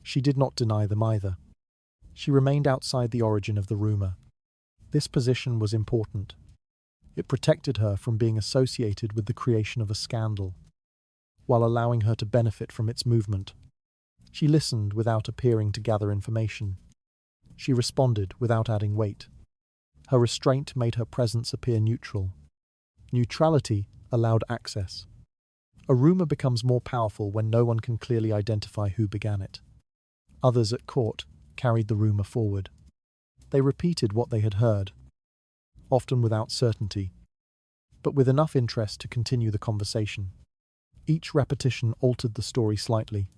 She did not deny them either. She remained outside the origin of the rumor. This position was important. It protected her from being associated with the creation of a scandal, while allowing her to benefit from its movement. She listened without appearing to gather information. She responded without adding weight. Her restraint made her presence appear neutral. Neutrality allowed access. A rumor becomes more powerful when no one can clearly identify who began it. Others at court carried the rumor forward. They repeated what they had heard, often without certainty, but with enough interest to continue the conversation. Each repetition altered the story slightly.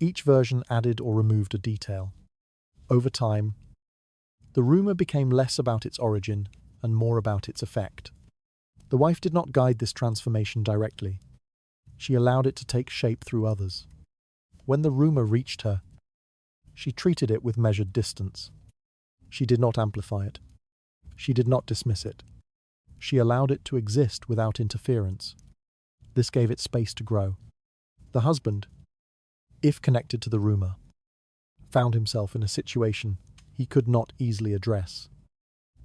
Each version added or removed a detail. Over time, the rumor became less about its origin and more about its effect. The wife did not guide this transformation directly. She allowed it to take shape through others. When the rumor reached her, she treated it with measured distance. She did not amplify it. She did not dismiss it. She allowed it to exist without interference. This gave it space to grow. The husband, if connected to the rumor, found himself in a situation he could not easily address.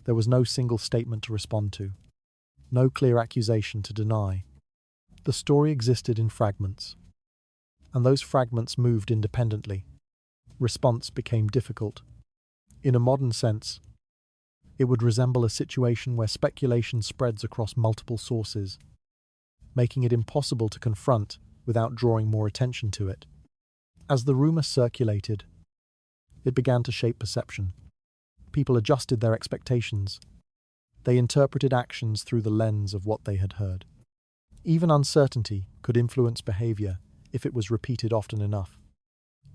There was no single statement to respond to, no clear accusation to deny. The story existed in fragments, and those fragments moved independently. Response became difficult. In a modern sense, it would resemble a situation where speculation spreads across multiple sources. making it impossible to confront without drawing more attention to it. As the rumor circulated, it began to shape perception. People adjusted their expectations. They interpreted actions through the lens of what they had heard. Even uncertainty could influence behavior if it was repeated often enough.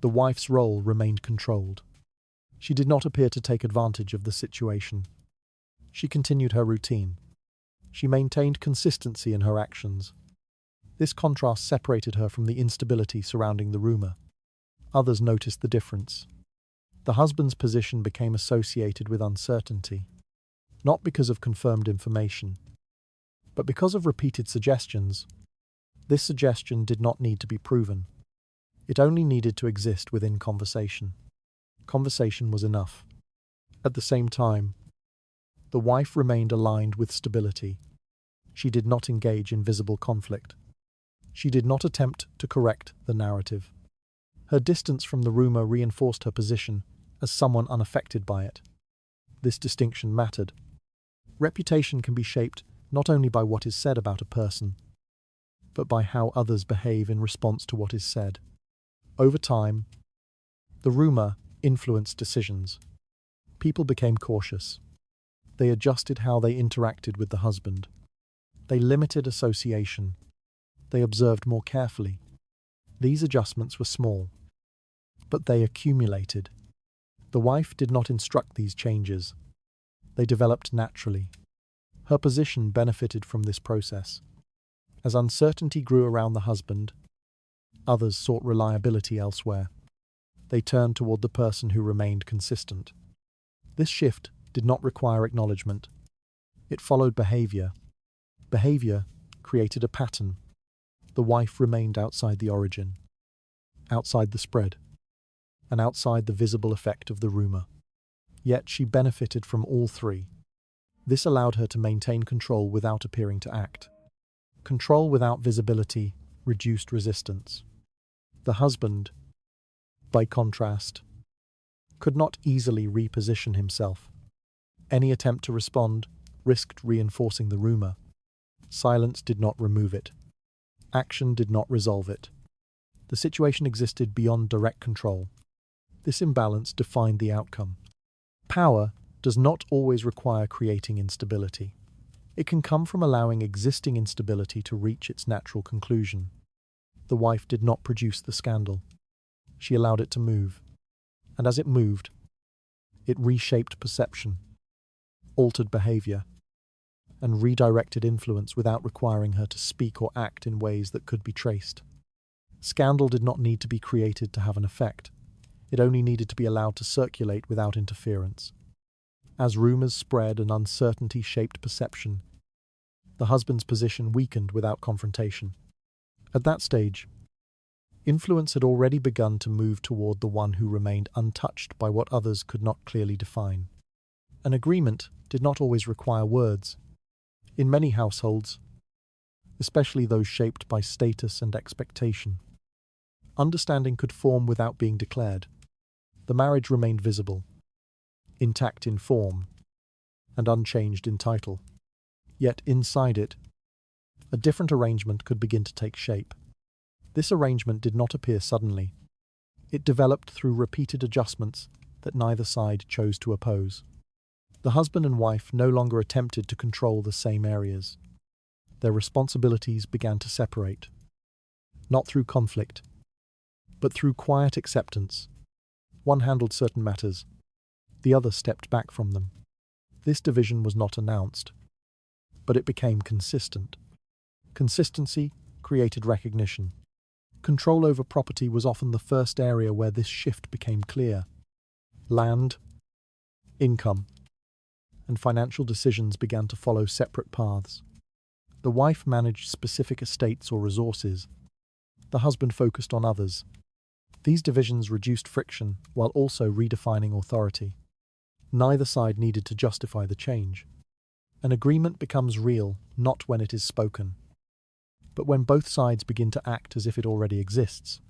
The wife's role remained controlled. She did not appear to take advantage of the situation. She continued her routine. She maintained consistency in her actions. This contrast separated her from the instability surrounding the rumor. Others noticed the difference. The husband's position became associated with uncertainty, not because of confirmed information, but because of repeated suggestions. This suggestion did not need to be proven. It only needed to exist within conversation. Conversation was enough. At the same time, the wife remained aligned with stability. She did not engage in visible conflict. She did not attempt to correct the narrative. Her distance from the rumor reinforced her position as someone unaffected by it. This distinction mattered. Reputation can be shaped not only by what is said about a person, but by how others behave in response to what is said. Over time, the rumor influenced decisions. People became cautious. They adjusted how they interacted with the husband. They limited association. They observed more carefully. These adjustments were small, but they accumulated. The wife did not instruct these changes. They developed naturally. Her position benefited from this process. As uncertainty grew around the husband, others sought reliability elsewhere. They turned toward the person who remained consistent. This shift did not require acknowledgement. It followed behavior. Behavior created a pattern. The wife remained outside the origin, outside the spread, and outside the visible effect of the rumor. Yet she benefited from all three. This allowed her to maintain control without appearing to act. Control without visibility reduced resistance. The husband, by contrast, could not easily reposition himself. Any attempt to respond risked reinforcing the rumor. Silence did not remove it. Action did not resolve it. The situation existed beyond direct control. This imbalance defined the outcome. Power does not always require creating instability. It can come from allowing existing instability to reach its natural conclusion. The wife did not produce the scandal. She allowed it to move. And as it moved, it reshaped perception, altered behavior, and redirected influence without requiring her to speak or act in ways that could be traced. Scandal did not need to be created to have an effect. It only needed to be allowed to circulate without interference. As rumors spread and uncertainty shaped perception, the husband's position weakened without confrontation. At that stage, influence had already begun to move toward the one who remained untouched by what others could not clearly define. An agreement did not always require words. In many households, especially those shaped by status and expectation, understanding could form without being declared. The marriage remained visible, intact in form, and unchanged in title. Yet inside it, a different arrangement could begin to take shape. This arrangement did not appear suddenly. It developed through repeated adjustments that neither side chose to oppose. The husband and wife no longer attempted to control the same areas. Their responsibilities began to separate, not through conflict, but through quiet acceptance. One handled certain matters, the other stepped back from them. This division was not announced, but it became consistent. Consistency created recognition. Control over property was often the first area where this shift became clear. Land, income, and financial decisions began to follow separate paths. The wife managed specific estates or resources. The husband focused on others. These divisions reduced friction while also redefining authority. Neither side needed to justify the change. An agreement becomes real not when it is spoken, but when both sides begin to act as if it already exists.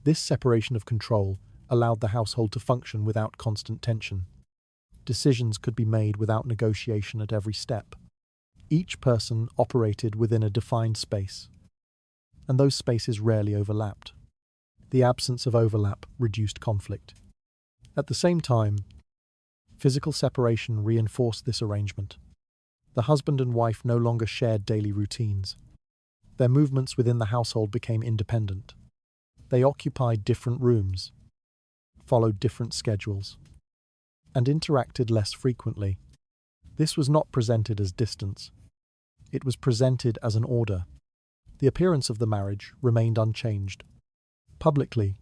This separation of control allowed the household to function without constant tension. Decisions could be made without negotiation at every step. Each person operated within a defined space, and those spaces rarely overlapped. The absence of overlap reduced conflict. At the same time, physical separation reinforced this arrangement. The husband and wife no longer shared daily routines. Their movements within the household became independent. They occupied different rooms, followed different schedules, and interacted less frequently. This was not presented as distance. It was presented as an order. The appearance of the marriage remained unchanged. Publicly,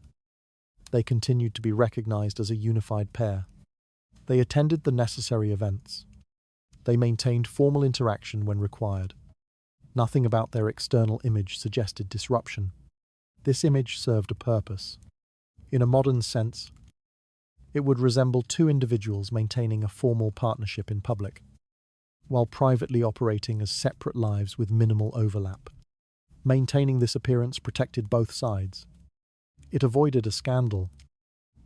they continued to be recognized as a unified pair. They attended the necessary events. They maintained formal interaction when required. Nothing about their external image suggested disruption. This image served a purpose. In a modern sense, it would resemble two individuals maintaining a formal partnership in public, while privately operating as separate lives with minimal overlap. Maintaining this appearance protected both sides. It avoided a scandal.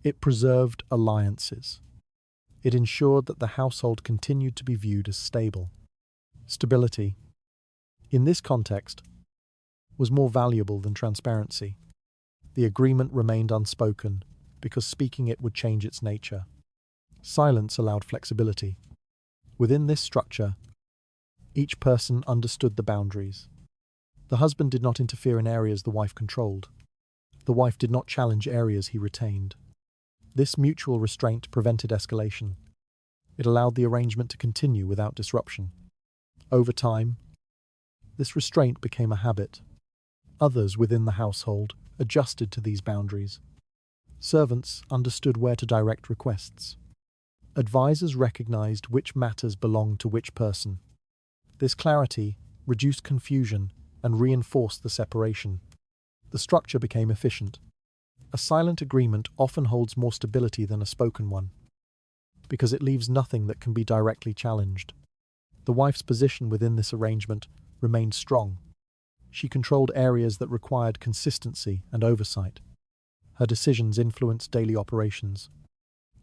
It preserved alliances. It ensured that the household continued to be viewed as stable. Stability, in this context, was more valuable than transparency. The agreement remained unspoken because speaking it would change its nature. Silence allowed flexibility. Within this structure, each person understood the boundaries. The husband did not interfere in areas the wife controlled. The wife did not challenge areas he retained. This mutual restraint prevented escalation. It allowed the arrangement to continue without disruption. Over time, this restraint became a habit. Others within the household adjusted to these boundaries. Servants understood where to direct requests. Advisors recognized which matters belonged to which person. This clarity reduced confusion and reinforced the separation. The structure became efficient. A silent agreement often holds more stability than a spoken one, because it leaves nothing that can be directly challenged. The wife's position within this arrangement remained strong. She controlled areas that required consistency and oversight. Her decisions influenced daily operations.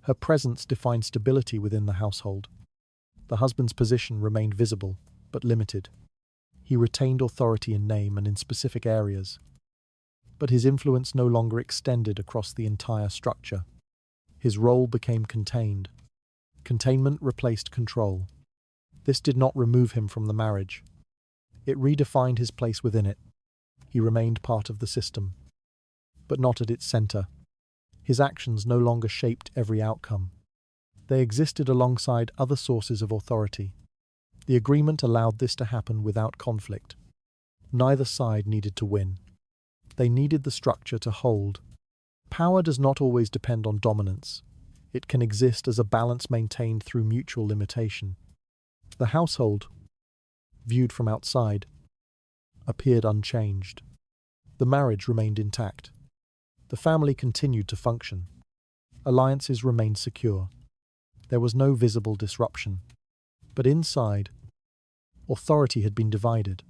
Her presence defined stability within the household. The husband's position remained visible, but limited. He retained authority in name and in specific areas, but his influence no longer extended across the entire structure. His role became contained. Containment replaced control. This did not remove him from the marriage. It redefined his place within it. He remained part of the system, but not at its center. His actions no longer shaped every outcome. They existed alongside other sources of authority. The agreement allowed this to happen without conflict. Neither side needed to win. They needed the structure to hold. Power does not always depend on dominance. It can exist as a balance maintained through mutual limitation. The household, viewed from outside, appeared unchanged. The marriage remained intact. The family continued to function. Alliances remained secure. There was no visible disruption. But inside, authority had been divided.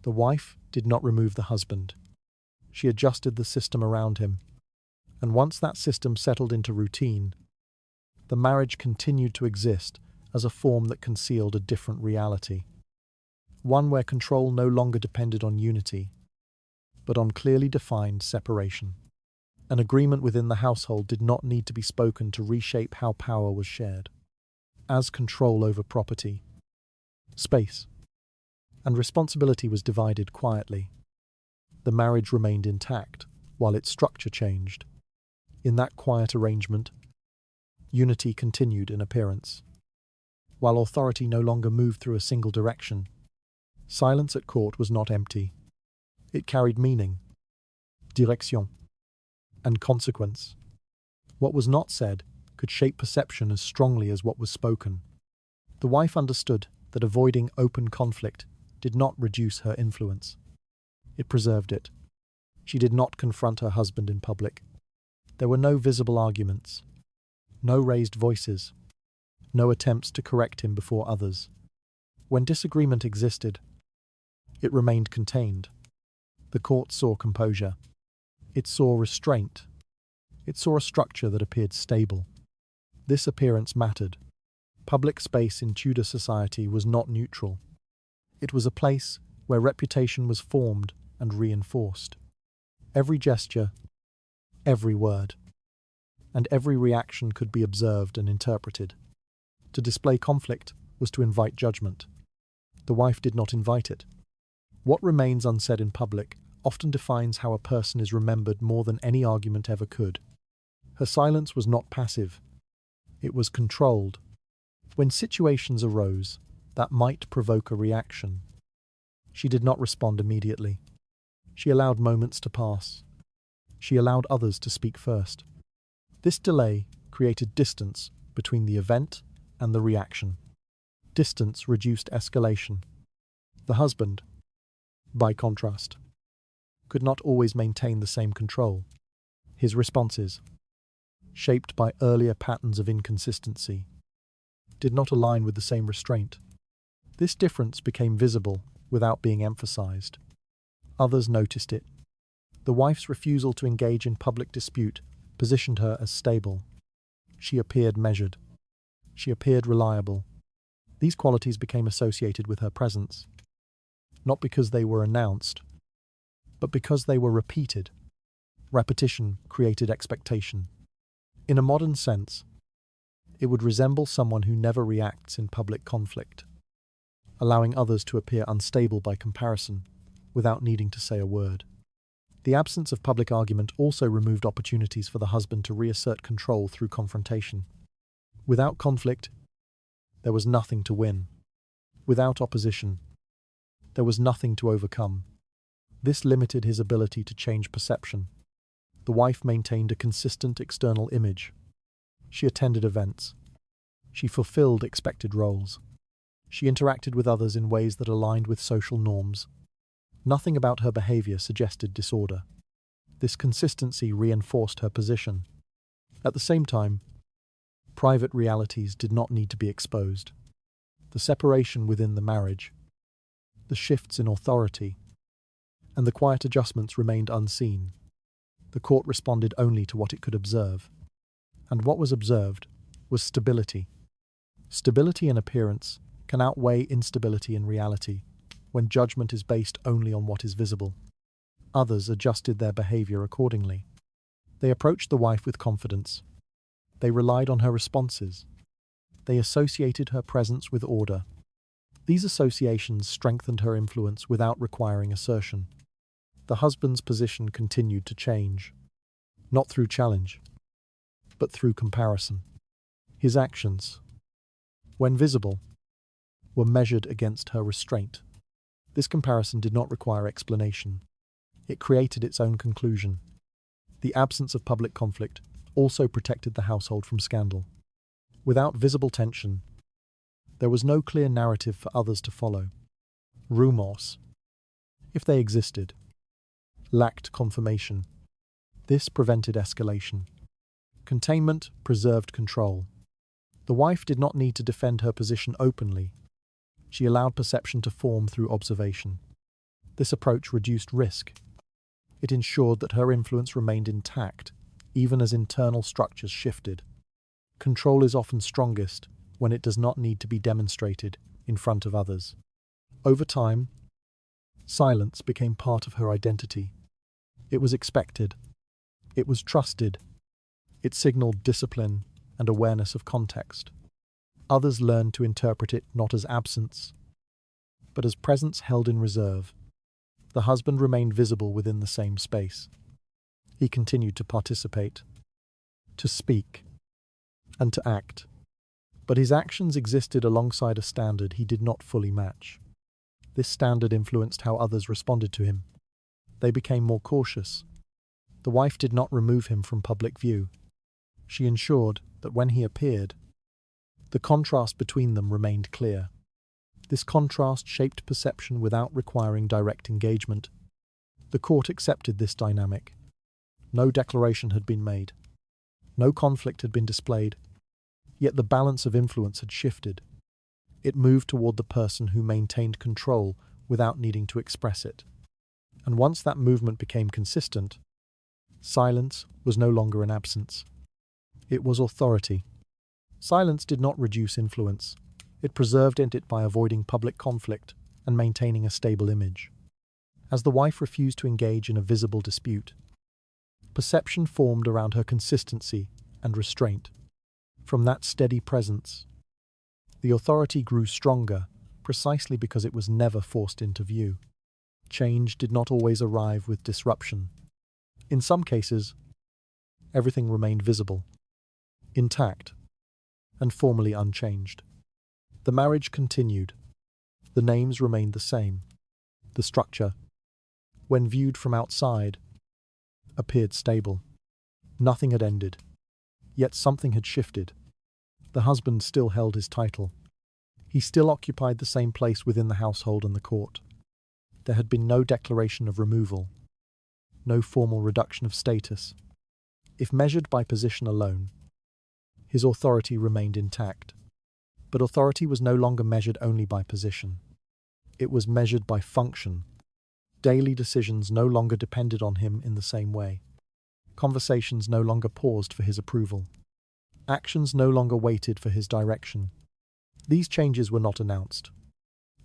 The wife did not remove the husband. She adjusted the system around him. And once that system settled into routine, the marriage continued to exist as a form that concealed a different reality. One where control no longer depended on unity, but on clearly defined separation. An agreement within the household did not need to be spoken to reshape how power was shared. As control over property, space, and responsibility was divided quietly, the marriage remained intact while its structure changed. In that quiet arrangement, unity continued in appearance. While authority no longer moved through a single direction, silence at court was not empty. It carried meaning, direction, and consequence. What was not said could shape perception as strongly as what was spoken. The wife understood that avoiding open conflict did not reduce her influence. It preserved it. She did not confront her husband in public. There were no visible arguments, no raised voices, no attempts to correct him before others. When disagreement existed, it remained contained. The court saw composure. It saw restraint. It saw a structure that appeared stable. This appearance mattered. Public space in Tudor society was not neutral. It was a place where reputation was formed and reinforced. Every gesture, every word, and every reaction could be observed and interpreted. To display conflict was to invite judgment. The wife did not invite it. What remains unsaid in public often defines how a person is remembered more than any argument ever could. Her silence was not passive. It was controlled. When situations arose that might provoke a reaction, she did not respond immediately. She allowed moments to pass. She allowed others to speak first. This delay created distance between the event and the reaction. Distance reduced escalation. The husband, by contrast, could not always maintain the same control. His responses, shaped by earlier patterns of inconsistency, did not align with the same restraint. This difference became visible without being emphasized. Others noticed it. The wife's refusal to engage in public dispute positioned her as stable. She appeared measured. She appeared reliable. These qualities became associated with her presence, not because they were announced, but because they were repeated. Repetition created expectation. In a modern sense, it would resemble someone who never reacts in public conflict, allowing others to appear unstable by comparison without needing to say a word. The absence of public argument also removed opportunities for the husband to reassert control through confrontation. Without conflict, there was nothing to win. Without opposition, there was nothing to overcome. This limited his ability to change perception. The wife maintained a consistent external image. She attended events. She fulfilled expected roles. She interacted with others in ways that aligned with social norms. Nothing about her behavior suggested disorder. This consistency reinforced her position. At the same time, private realities did not need to be exposed. The separation within the marriage, the shifts in authority, and the quiet adjustments remained unseen. The court responded only to what it could observe. And what was observed was stability. Stability in appearance can outweigh instability in reality when judgment is based only on what is visible. Others adjusted their behavior accordingly. They approached the wife with confidence. They relied on her responses. They associated her presence with order. These associations strengthened her influence without requiring assertion. The husband's position continued to change, not through challenge, but through comparison. His actions, when visible, were measured against her restraint. This comparison did not require explanation. It created its own conclusion. The absence of public conflict also protected the household from scandal. Without visible tension, there was no clear narrative for others to follow. Rumors, if they existed, lacked confirmation. This prevented escalation. Containment preserved control. The wife did not need to defend her position openly. She allowed perception to form through observation. This approach reduced risk. It ensured that her influence remained intact, even as internal structures shifted. Control is often strongest when it does not need to be demonstrated in front of others. Over time, silence became part of her identity. It was expected. It was trusted. It signaled discipline and awareness of context. Others learned to interpret it not as absence, but as presence held in reserve. The husband remained visible within the same space. He continued to participate, to speak, and to act. But his actions existed alongside a standard he did not fully match. This standard influenced how others responded to him. They became more cautious. The wife did not remove him from public view. She ensured that when he appeared, the contrast between them remained clear. This contrast shaped perception without requiring direct engagement. The court accepted this dynamic. No declaration had been made. No conflict had been displayed. Yet the balance of influence had shifted. It moved toward the person who maintained control without needing to express it. And once that movement became consistent, silence was no longer an absence. It was authority. Silence did not reduce influence. It preserved it by avoiding public conflict and maintaining a stable image. As the wife refused to engage in a visible dispute, perception formed around her consistency and restraint. From that steady presence, the authority grew stronger precisely because it was never forced into view. Change did not always arrive with disruption. In some cases, everything remained visible, intact, and formally unchanged. The marriage continued. The names remained the same. The structure, when viewed from outside, appeared stable. Nothing had ended, yet something had shifted. The husband still held his title. He still occupied the same place within the household and the court. There had been no declaration of removal, no formal reduction of status. If measured by position alone, his authority remained intact. But authority was no longer measured only by position. It was measured by function. Daily decisions no longer depended on him in the same way. Conversations no longer paused for his approval. Actions no longer waited for his direction. These changes were not announced.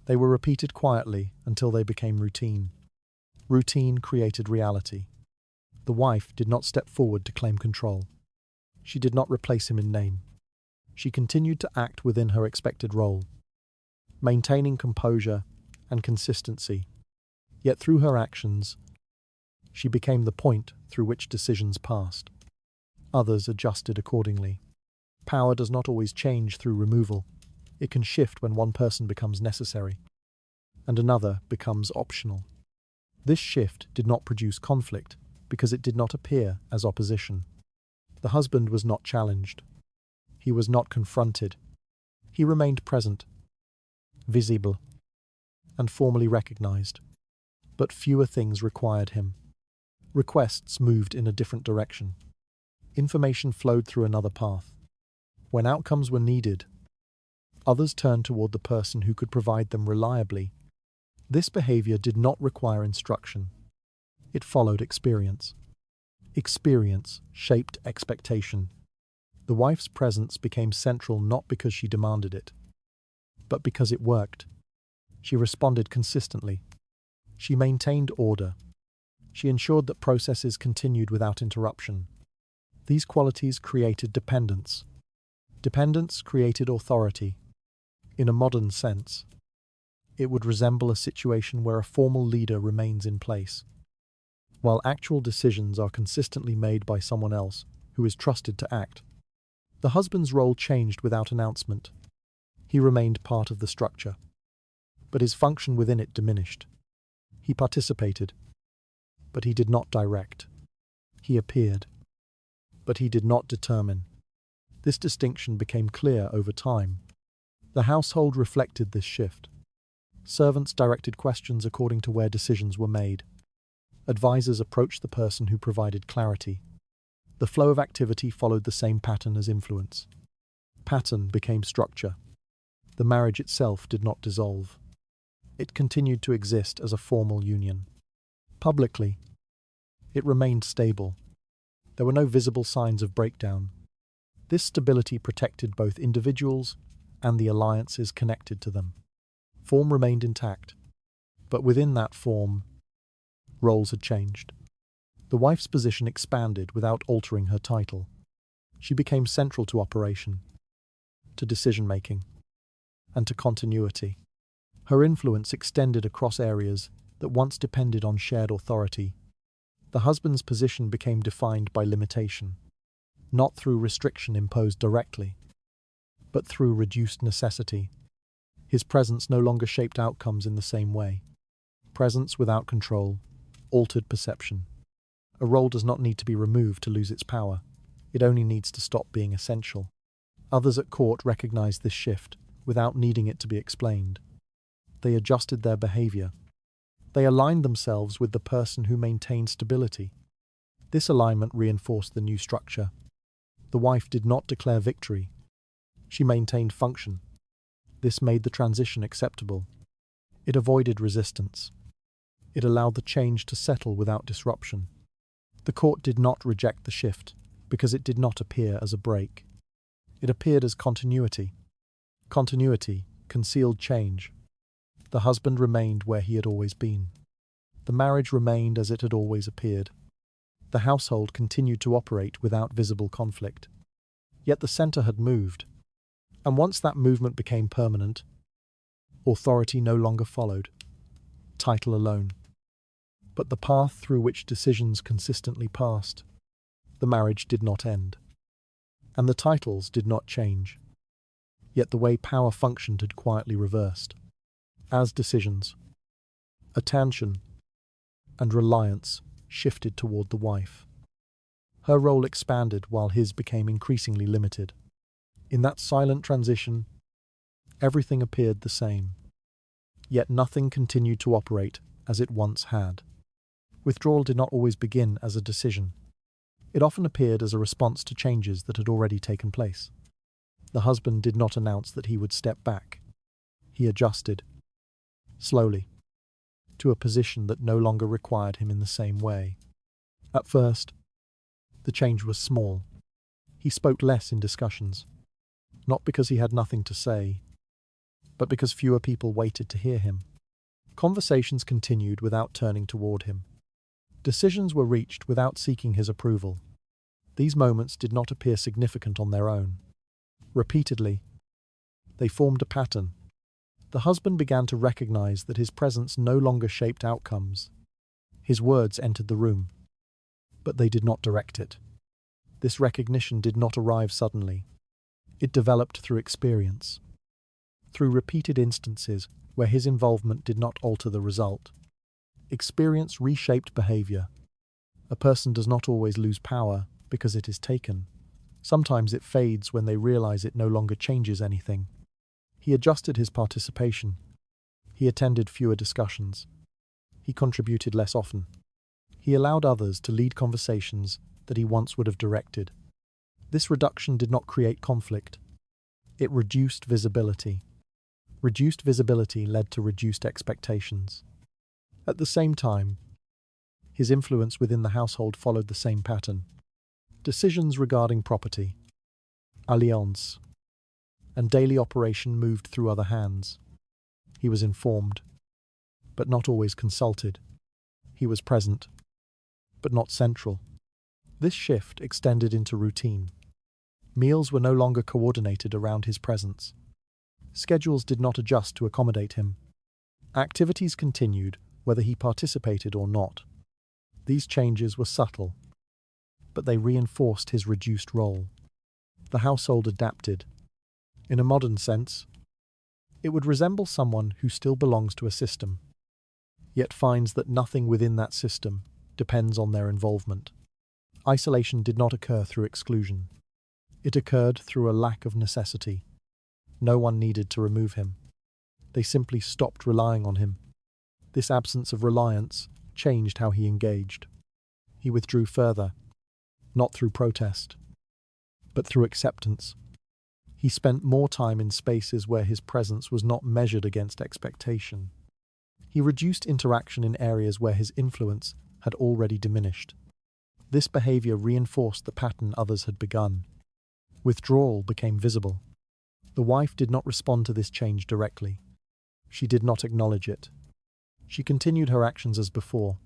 They were repeated quietly until they became routine. Routine created reality. The wife did not step forward to claim control. She did not replace him in name. She continued to act within her expected role, maintaining composure and consistency. Yet through her actions, she became the point through which decisions passed. Others adjusted accordingly. Power does not always change through removal. It can shift when one person becomes necessary and another becomes optional. This shift did not produce conflict because it did not appear as opposition. The husband was not challenged. He was not confronted. He remained present, visible, and formally recognized. But fewer things required him. Requests moved in a different direction. Information flowed through another path. When outcomes were needed, others turned toward the person who could provide them reliably. This behavior did not require instruction. It followed experience. Experience shaped expectation. The wife's presence became central not because she demanded it, but because it worked. She responded consistently. She maintained order. She ensured that processes continued without interruption. These qualities created dependence. Dependence created authority. In a modern sense, it would resemble a situation where a formal leader remains in place, while actual decisions are consistently made by someone else who is trusted to act. The husband's role changed without announcement. He remained part of the structure, but his function within it diminished. He participated, but he did not direct. He appeared, but he did not determine. This distinction became clear over time. The household reflected this shift. Servants directed questions according to where decisions were made. Advisors approached the person who provided clarity. The flow of activity followed the same pattern as influence. Pattern became structure. The marriage itself did not dissolve. It continued to exist as a formal union. Publicly, it remained stable. There were no visible signs of breakdown. This stability protected both individuals and the alliances connected to them. Form remained intact, but within that form, roles had changed. The wife's position expanded without altering her title. She became central to operation, to decision-making, and to continuity. Her influence extended across areas that once depended on shared authority. The husband's position became defined by limitation, not through restriction imposed directly, but through reduced necessity. His presence no longer shaped outcomes in the same way. Presence without control altered perception. A role does not need to be removed to lose its power. It only needs to stop being essential. Others at court recognized this shift without needing it to be explained. They adjusted their behavior. They aligned themselves with the person who maintained stability. This alignment reinforced the new structure. The wife did not declare victory. She maintained function. This made the transition acceptable. It avoided resistance. It allowed the change to settle without disruption. The court did not reject the shift because it did not appear as a break. It appeared as continuity. Continuity concealed change. The husband remained where he had always been. The marriage remained as it had always appeared. The household continued to operate without visible conflict. Yet the center had moved, and once that movement became permanent, authority no longer followed, title alone, but the path through which decisions consistently passed. The marriage did not end, and the titles did not change. Yet the way power functioned had quietly reversed. As decisions, attention, and reliance shifted toward the wife. Her role expanded while his became increasingly limited. In that silent transition, everything appeared the same. Yet nothing continued to operate as it once had. Withdrawal did not always begin as a decision. It often appeared as a response to changes that had already taken place. The husband did not announce that he would step back. He adjusted, slowly, to a position that no longer required him in the same way. At first, the change was small. He spoke less in discussions, not because he had nothing to say, but because fewer people waited to hear him. Conversations continued without turning toward him. Decisions were reached without seeking his approval. These moments did not appear significant on their own. Repeatedly, they formed a pattern. The husband began to recognize that his presence no longer shaped outcomes. His words entered the room, but they did not direct it. This recognition did not arrive suddenly. It developed through experience, through repeated instances where his involvement did not alter the result. Experience reshaped behavior. A person does not always lose power because it is taken. Sometimes it fades when they realize it no longer changes anything. He adjusted his participation. He attended fewer discussions. He contributed less often. He allowed others to lead conversations that he once would have directed. This reduction did not create conflict. It reduced visibility. Reduced visibility led to reduced expectations. At the same time, his influence within the household followed the same pattern. Decisions regarding property, alliance, and daily operation moved through other hands. He was informed, but not always consulted. He was present, but not central. This shift extended into routine. Meals were no longer coordinated around his presence. Schedules did not adjust to accommodate him. Activities continued, whether he participated or not. These changes were subtle, but they reinforced his reduced role. The household adapted. In a modern sense, it would resemble someone who still belongs to a system, yet finds that nothing within that system depends on their involvement. Isolation did not occur through exclusion. It occurred through a lack of necessity. No one needed to remove him. They simply stopped relying on him. This absence of reliance changed how he engaged. He withdrew further, not through protest, but through acceptance. He spent more time in spaces where his presence was not measured against expectation. He reduced interaction in areas where his influence had already diminished. This behavior reinforced the pattern others had begun. Withdrawal became visible. The wife did not respond to this change directly. She did not acknowledge it. She continued her actions as before,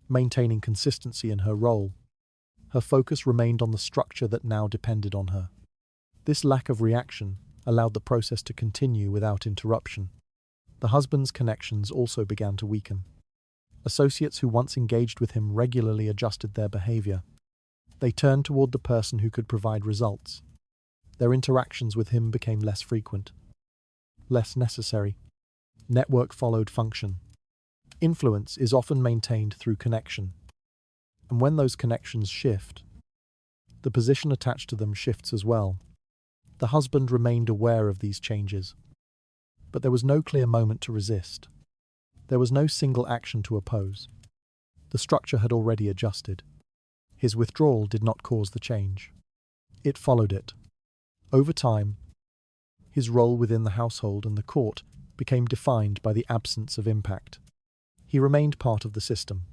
maintaining consistency in her role. Her focus remained on the structure that now depended on her. This lack of reaction allowed the process to continue without interruption. The husband's connections also began to weaken. Associates who once engaged with him regularly adjusted their behavior. They turned toward the person who could provide results. Their interactions with him became less frequent, less necessary. Network followed function. Influence is often maintained through connection. And when those connections shift, the position attached to them shifts as well. The husband remained aware of these changes, but there was no clear moment to resist. There was no single action to oppose. The structure had already adjusted. His withdrawal did not cause the change. It followed it. Over time, his role within the household and the court became defined by the absence of impact. He remained part of the system,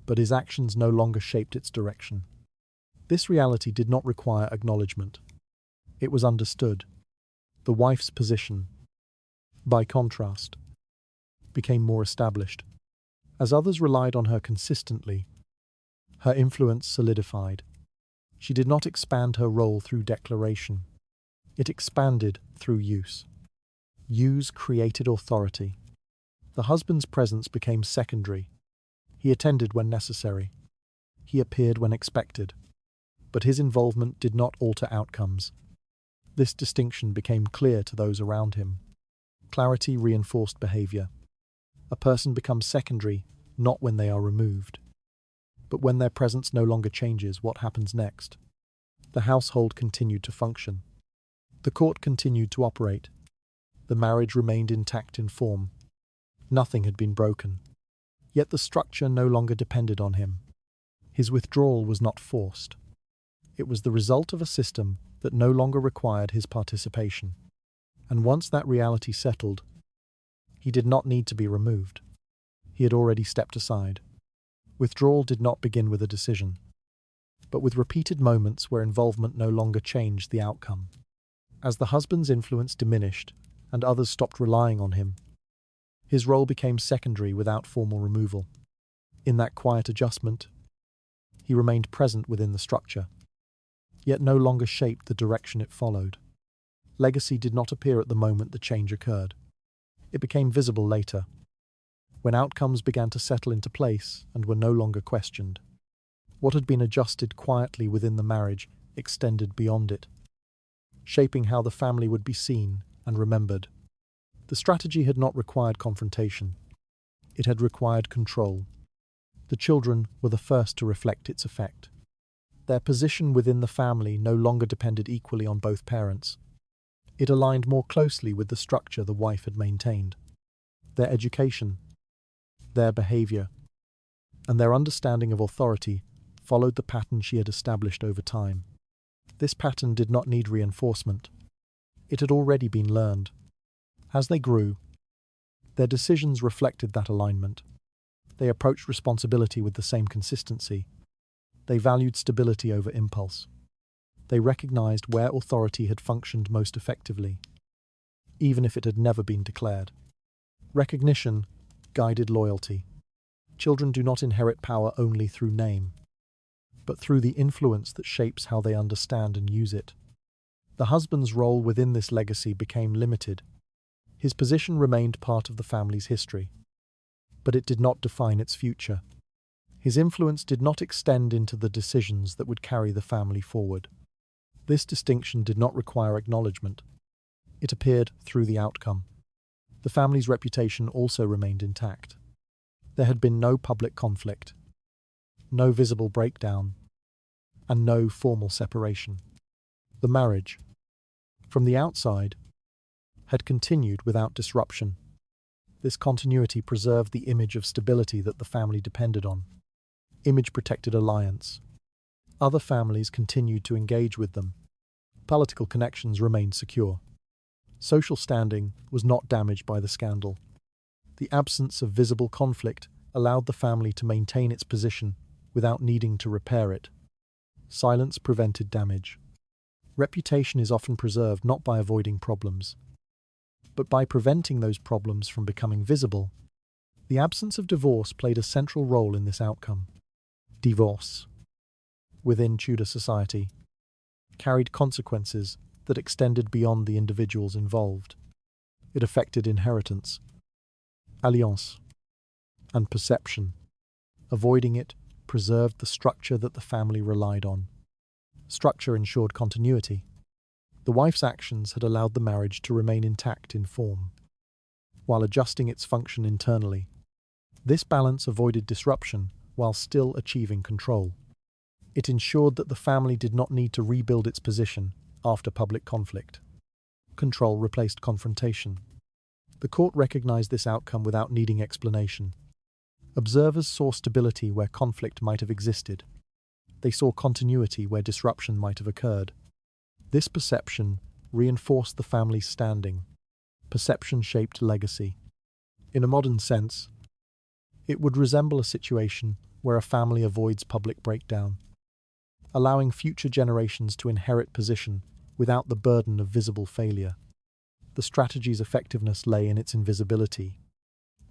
but his actions no longer shaped its direction. This reality did not require acknowledgement. It was understood. The wife's position, by contrast, became more established. As others relied on her consistently, her influence solidified. She did not expand her role through declaration. It expanded through use. Use created authority. The husband's presence became secondary. He attended when necessary. He appeared when expected. But his involvement did not alter outcomes. This distinction became clear to those around him. Clarity reinforced behavior. A person becomes secondary not when they are removed, but when their presence no longer changes what happens next. The household continued to function. The court continued to operate. The marriage remained intact in form. Nothing had been broken. Yet the structure no longer depended on him. His withdrawal was not forced. It was the result of a system that no longer required his participation. And once that reality settled, he did not need to be removed. He had already stepped aside. Withdrawal did not begin with a decision, but with repeated moments where involvement no longer changed the outcome. As the husband's influence diminished and others stopped relying on him, his role became secondary without formal removal. In that quiet adjustment, he remained present within the structure, yet no longer shaped the direction it followed. Legacy did not appear at the moment the change occurred. It became visible later, when outcomes began to settle into place and were no longer questioned. What had been adjusted quietly within the marriage extended beyond it, shaping how the family would be seen and remembered. The strategy had not required confrontation. It had required control. The children were the first to reflect its effect. Their position within the family no longer depended equally on both parents. It aligned more closely with the structure the wife had maintained. Their education, their behavior, and their understanding of authority followed the pattern she had established over time. This pattern did not need reinforcement. It had already been learned. As they grew, their decisions reflected that alignment. They approached responsibility with the same consistency. They valued stability over impulse. They recognized where authority had functioned most effectively, even if it had never been declared. Recognition guided loyalty. Children do not inherit power only through name, but through the influence that shapes how they understand and use it. The husband's role within this legacy became limited. His position remained part of the family's history, but it did not define its future. His influence did not extend into the decisions that would carry the family forward. This distinction did not require acknowledgement. It appeared through the outcome. The family's reputation also remained intact. There had been no public conflict, no visible breakdown, and no formal separation. The marriage, from the outside, had continued without disruption. This continuity preserved the image of stability that the family depended on. Image protected alliance. Other families continued to engage with them. Political connections remained secure. Social standing was not damaged by the scandal. The absence of visible conflict allowed the family to maintain its position without needing to repair it. Silence prevented damage. Reputation is often preserved not by avoiding problems, but by preventing those problems from becoming visible. The absence of divorce played a central role in this outcome. Divorce, within Tudor society, carried consequences that extended beyond the individuals involved. It affected inheritance, alliance, and perception. Avoiding it preserved the structure that the family relied on. Structure ensured continuity. The wife's actions had allowed the marriage to remain intact in form, while adjusting its function internally. This balance avoided disruption while still achieving control. It ensured that the family did not need to rebuild its position after public conflict. Control replaced confrontation. The court recognized this outcome without needing explanation. Observers saw stability where conflict might have existed. They saw continuity where disruption might have occurred. This perception reinforced the family's standing. Perception shaped legacy. In a modern sense, it would resemble a situation where a family avoids public breakdown, allowing future generations to inherit position without the burden of visible failure. The strategy's effectiveness lay in its invisibility.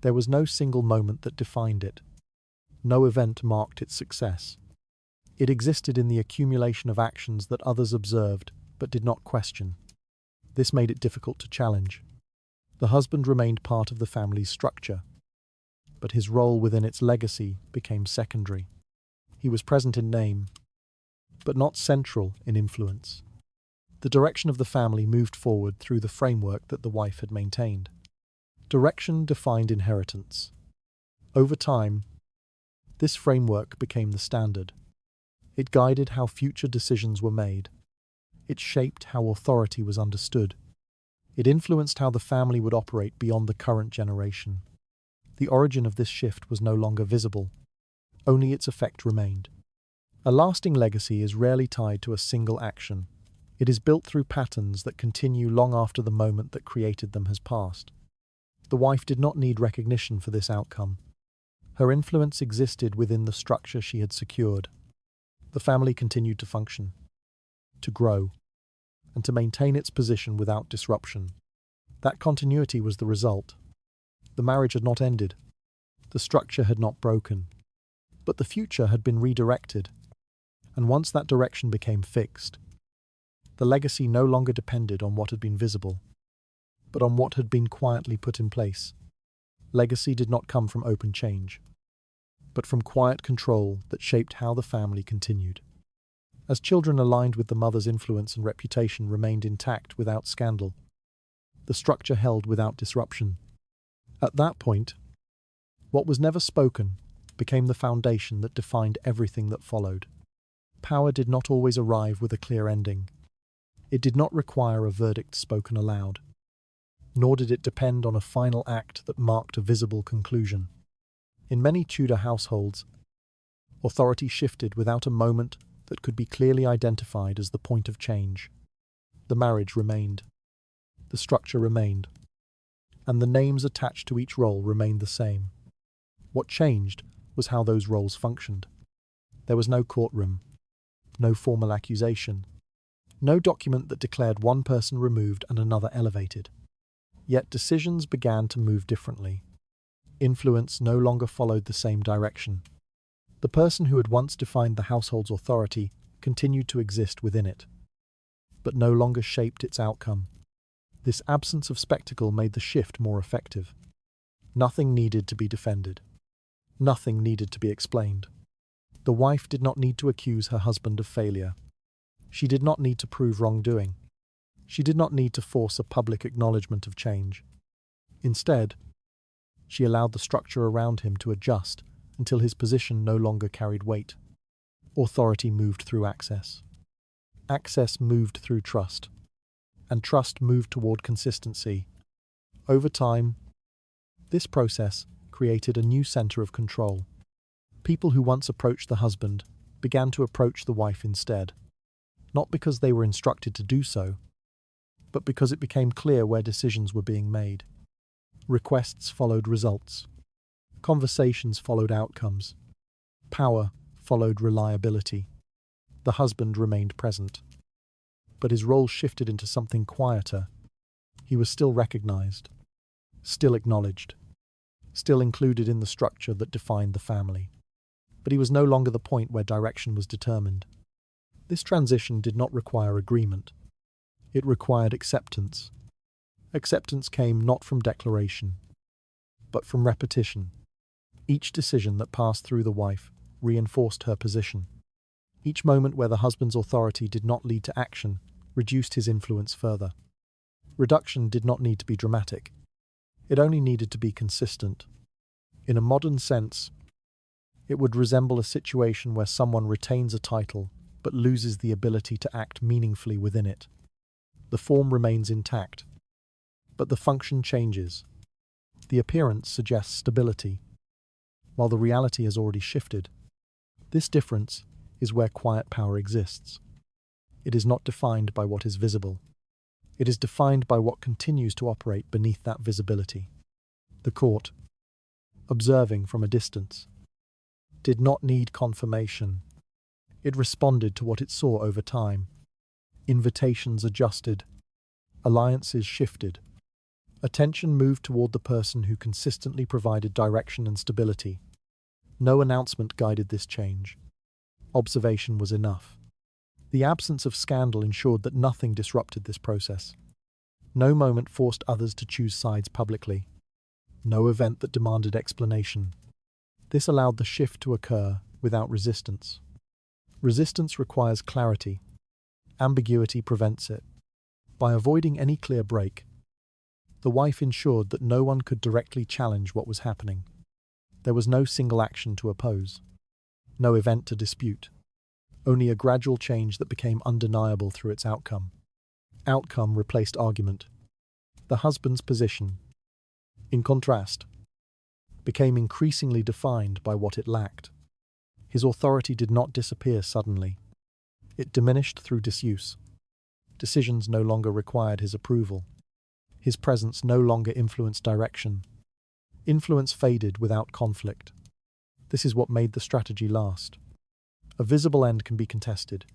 There was no single moment that defined it. No event marked its success. It existed in the accumulation of actions that others observed but did not question. This made it difficult to challenge. The husband remained part of the family's structure, but his role within its legacy became secondary. He was present in name, but not central in influence. The direction of the family moved forward through the framework that the wife had maintained. Direction defined inheritance. Over time, this framework became the standard. It guided how future decisions were made. It shaped how authority was understood. It influenced how the family would operate beyond the current generation. The origin of this shift was no longer visible. Only its effect remained. A lasting legacy is rarely tied to a single action. It is built through patterns that continue long after the moment that created them has passed. The wife did not need recognition for this outcome. Her influence existed within the structure she had secured. The family continued to function, to grow, and to maintain its position without disruption. That continuity was the result. The marriage had not ended. The structure had not broken. But the future had been redirected. And once that direction became fixed, the legacy no longer depended on what had been visible, but on what had been quietly put in place. Legacy did not come from open change, but from quiet control that shaped how the family continued. As children aligned with the mother's influence and reputation remained intact without scandal, the structure held without disruption. At that point, what was never spoken became the foundation that defined everything that followed. Power did not always arrive with a clear ending. It did not require a verdict spoken aloud, nor did it depend on a final act that marked a visible conclusion. In many Tudor households, authority shifted without a moment that could be clearly identified as the point of change. The marriage remained. The structure remained. And the names attached to each role remained the same. What changed was how those roles functioned. There was no courtroom, no formal accusation, no document that declared one person removed and another elevated. Yet decisions began to move differently. Influence no longer followed the same direction. The person who had once defined the household's authority continued to exist within it, but no longer shaped its outcome. This absence of spectacle made the shift more effective. Nothing needed to be defended. Nothing needed to be explained. The wife did not need to accuse her husband of failure. She did not need to prove wrongdoing. She did not need to force a public acknowledgement of change. Instead, she allowed the structure around him to adjust until his position no longer carried weight. Authority moved through access. Access moved through trust. And trust moved toward consistency. Over time, this process created a new center of control. People who once approached the husband began to approach the wife instead, not because they were instructed to do so, but because it became clear where decisions were being made. Requests followed results. Conversations followed outcomes. Power followed reliability. The husband remained present, but his role shifted into something quieter. He was still recognized, still acknowledged, still included in the structure that defined the family. But he was no longer the point where direction was determined. This transition did not require agreement. It required acceptance. Acceptance came not from declaration, but from repetition. Each decision that passed through the wife reinforced her position. Each moment where the husband's authority did not lead to action reduced his influence further. Reduction did not need to be dramatic. It only needed to be consistent. In a modern sense, it would resemble a situation where someone retains a title but loses the ability to act meaningfully within it. The form remains intact, but the function changes. The appearance suggests stability, while the reality has already shifted. This difference is where quiet power exists. It is not defined by what is visible. It is defined by what continues to operate beneath that visibility. The court, observing from a distance, did not need confirmation. It responded to what it saw over time. Invitations adjusted. Alliances shifted. Attention moved toward the person who consistently provided direction and stability. No announcement guided this change. Observation was enough. The absence of scandal ensured that nothing disrupted this process. No moment forced others to choose sides publicly. No event that demanded explanation. This allowed the shift to occur without resistance. Resistance requires clarity. Ambiguity prevents it. By avoiding any clear break, the wife ensured that no one could directly challenge what was happening. There was no single action to oppose, no event to dispute, only a gradual change that became undeniable through its outcome. Outcome replaced argument. The husband's position, in contrast, became increasingly defined by what it lacked. His authority did not disappear suddenly. It diminished through disuse. Decisions no longer required his approval. His presence no longer influenced direction. Influence faded without conflict. This is what made the strategy last. A visible end can be contested.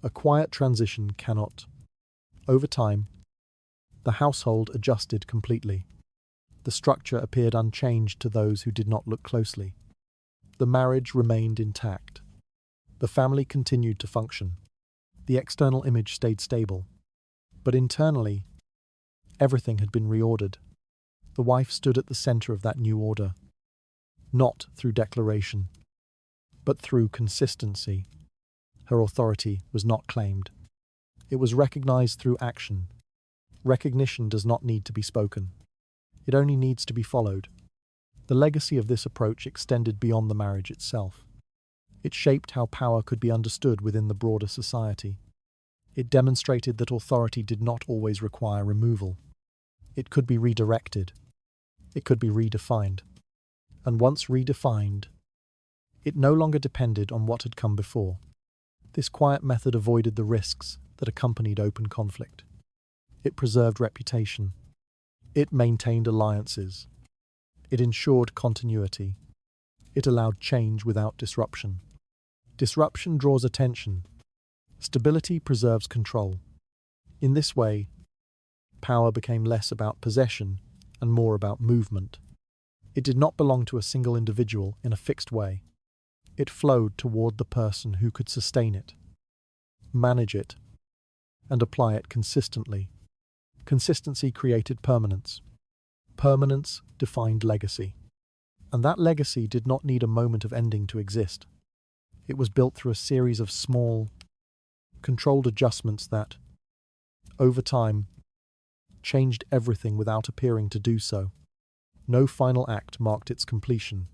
A quiet transition cannot. Over time, the household adjusted completely. The structure appeared unchanged to those who did not look closely. The marriage remained intact. The family continued to function. The external image stayed stable. But internally, everything had been reordered. The wife stood at the center of that new order, not through declaration, but through consistency. Her authority was not claimed. It was recognized through action. Recognition does not need to be spoken. It only needs to be followed. The legacy of this approach extended beyond the marriage itself. It shaped how power could be understood within the broader society. It demonstrated that authority did not always require removal. It could be redirected. It could be redefined. And once redefined, it no longer depended on what had come before. This quiet method avoided the risks that accompanied open conflict. It preserved reputation. It maintained alliances. It ensured continuity. It allowed change without disruption. Disruption draws attention. Stability preserves control. In this way, power became less about possession and more about movement. It did not belong to a single individual in a fixed way. It flowed toward the person who could sustain it, manage it, and apply it consistently. Consistency created permanence. Permanence defined legacy. And that legacy did not need a moment of ending to exist. It was built through a series of small, controlled adjustments that, over time, changed everything without appearing to do so. No final act marked its completion.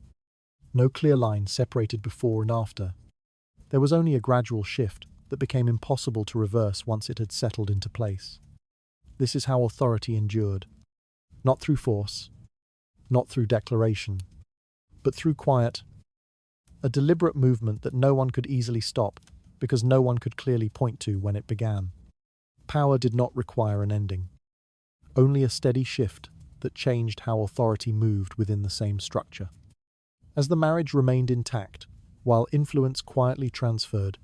No clear line separated before and after. There was only a gradual shift that became impossible to reverse once it had settled into place. This is how authority endured. Not through force, not through declaration, but through quiet, a deliberate movement that no one could easily stop because no one could clearly point to when it began. Power did not require an ending, only a steady shift that changed how authority moved within the same structure. As the marriage remained intact, while influence quietly transferred,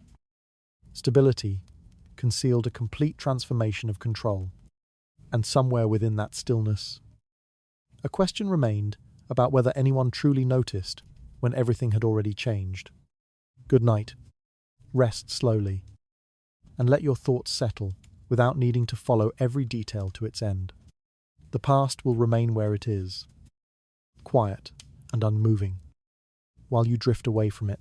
stability concealed a complete transformation of control. And somewhere within that stillness, a question remained about whether anyone truly noticed when everything had already changed. Good night. Rest slowly, and let your thoughts settle without needing to follow every detail to its end. The past will remain where it is, quiet and unmoving, while you drift away from it.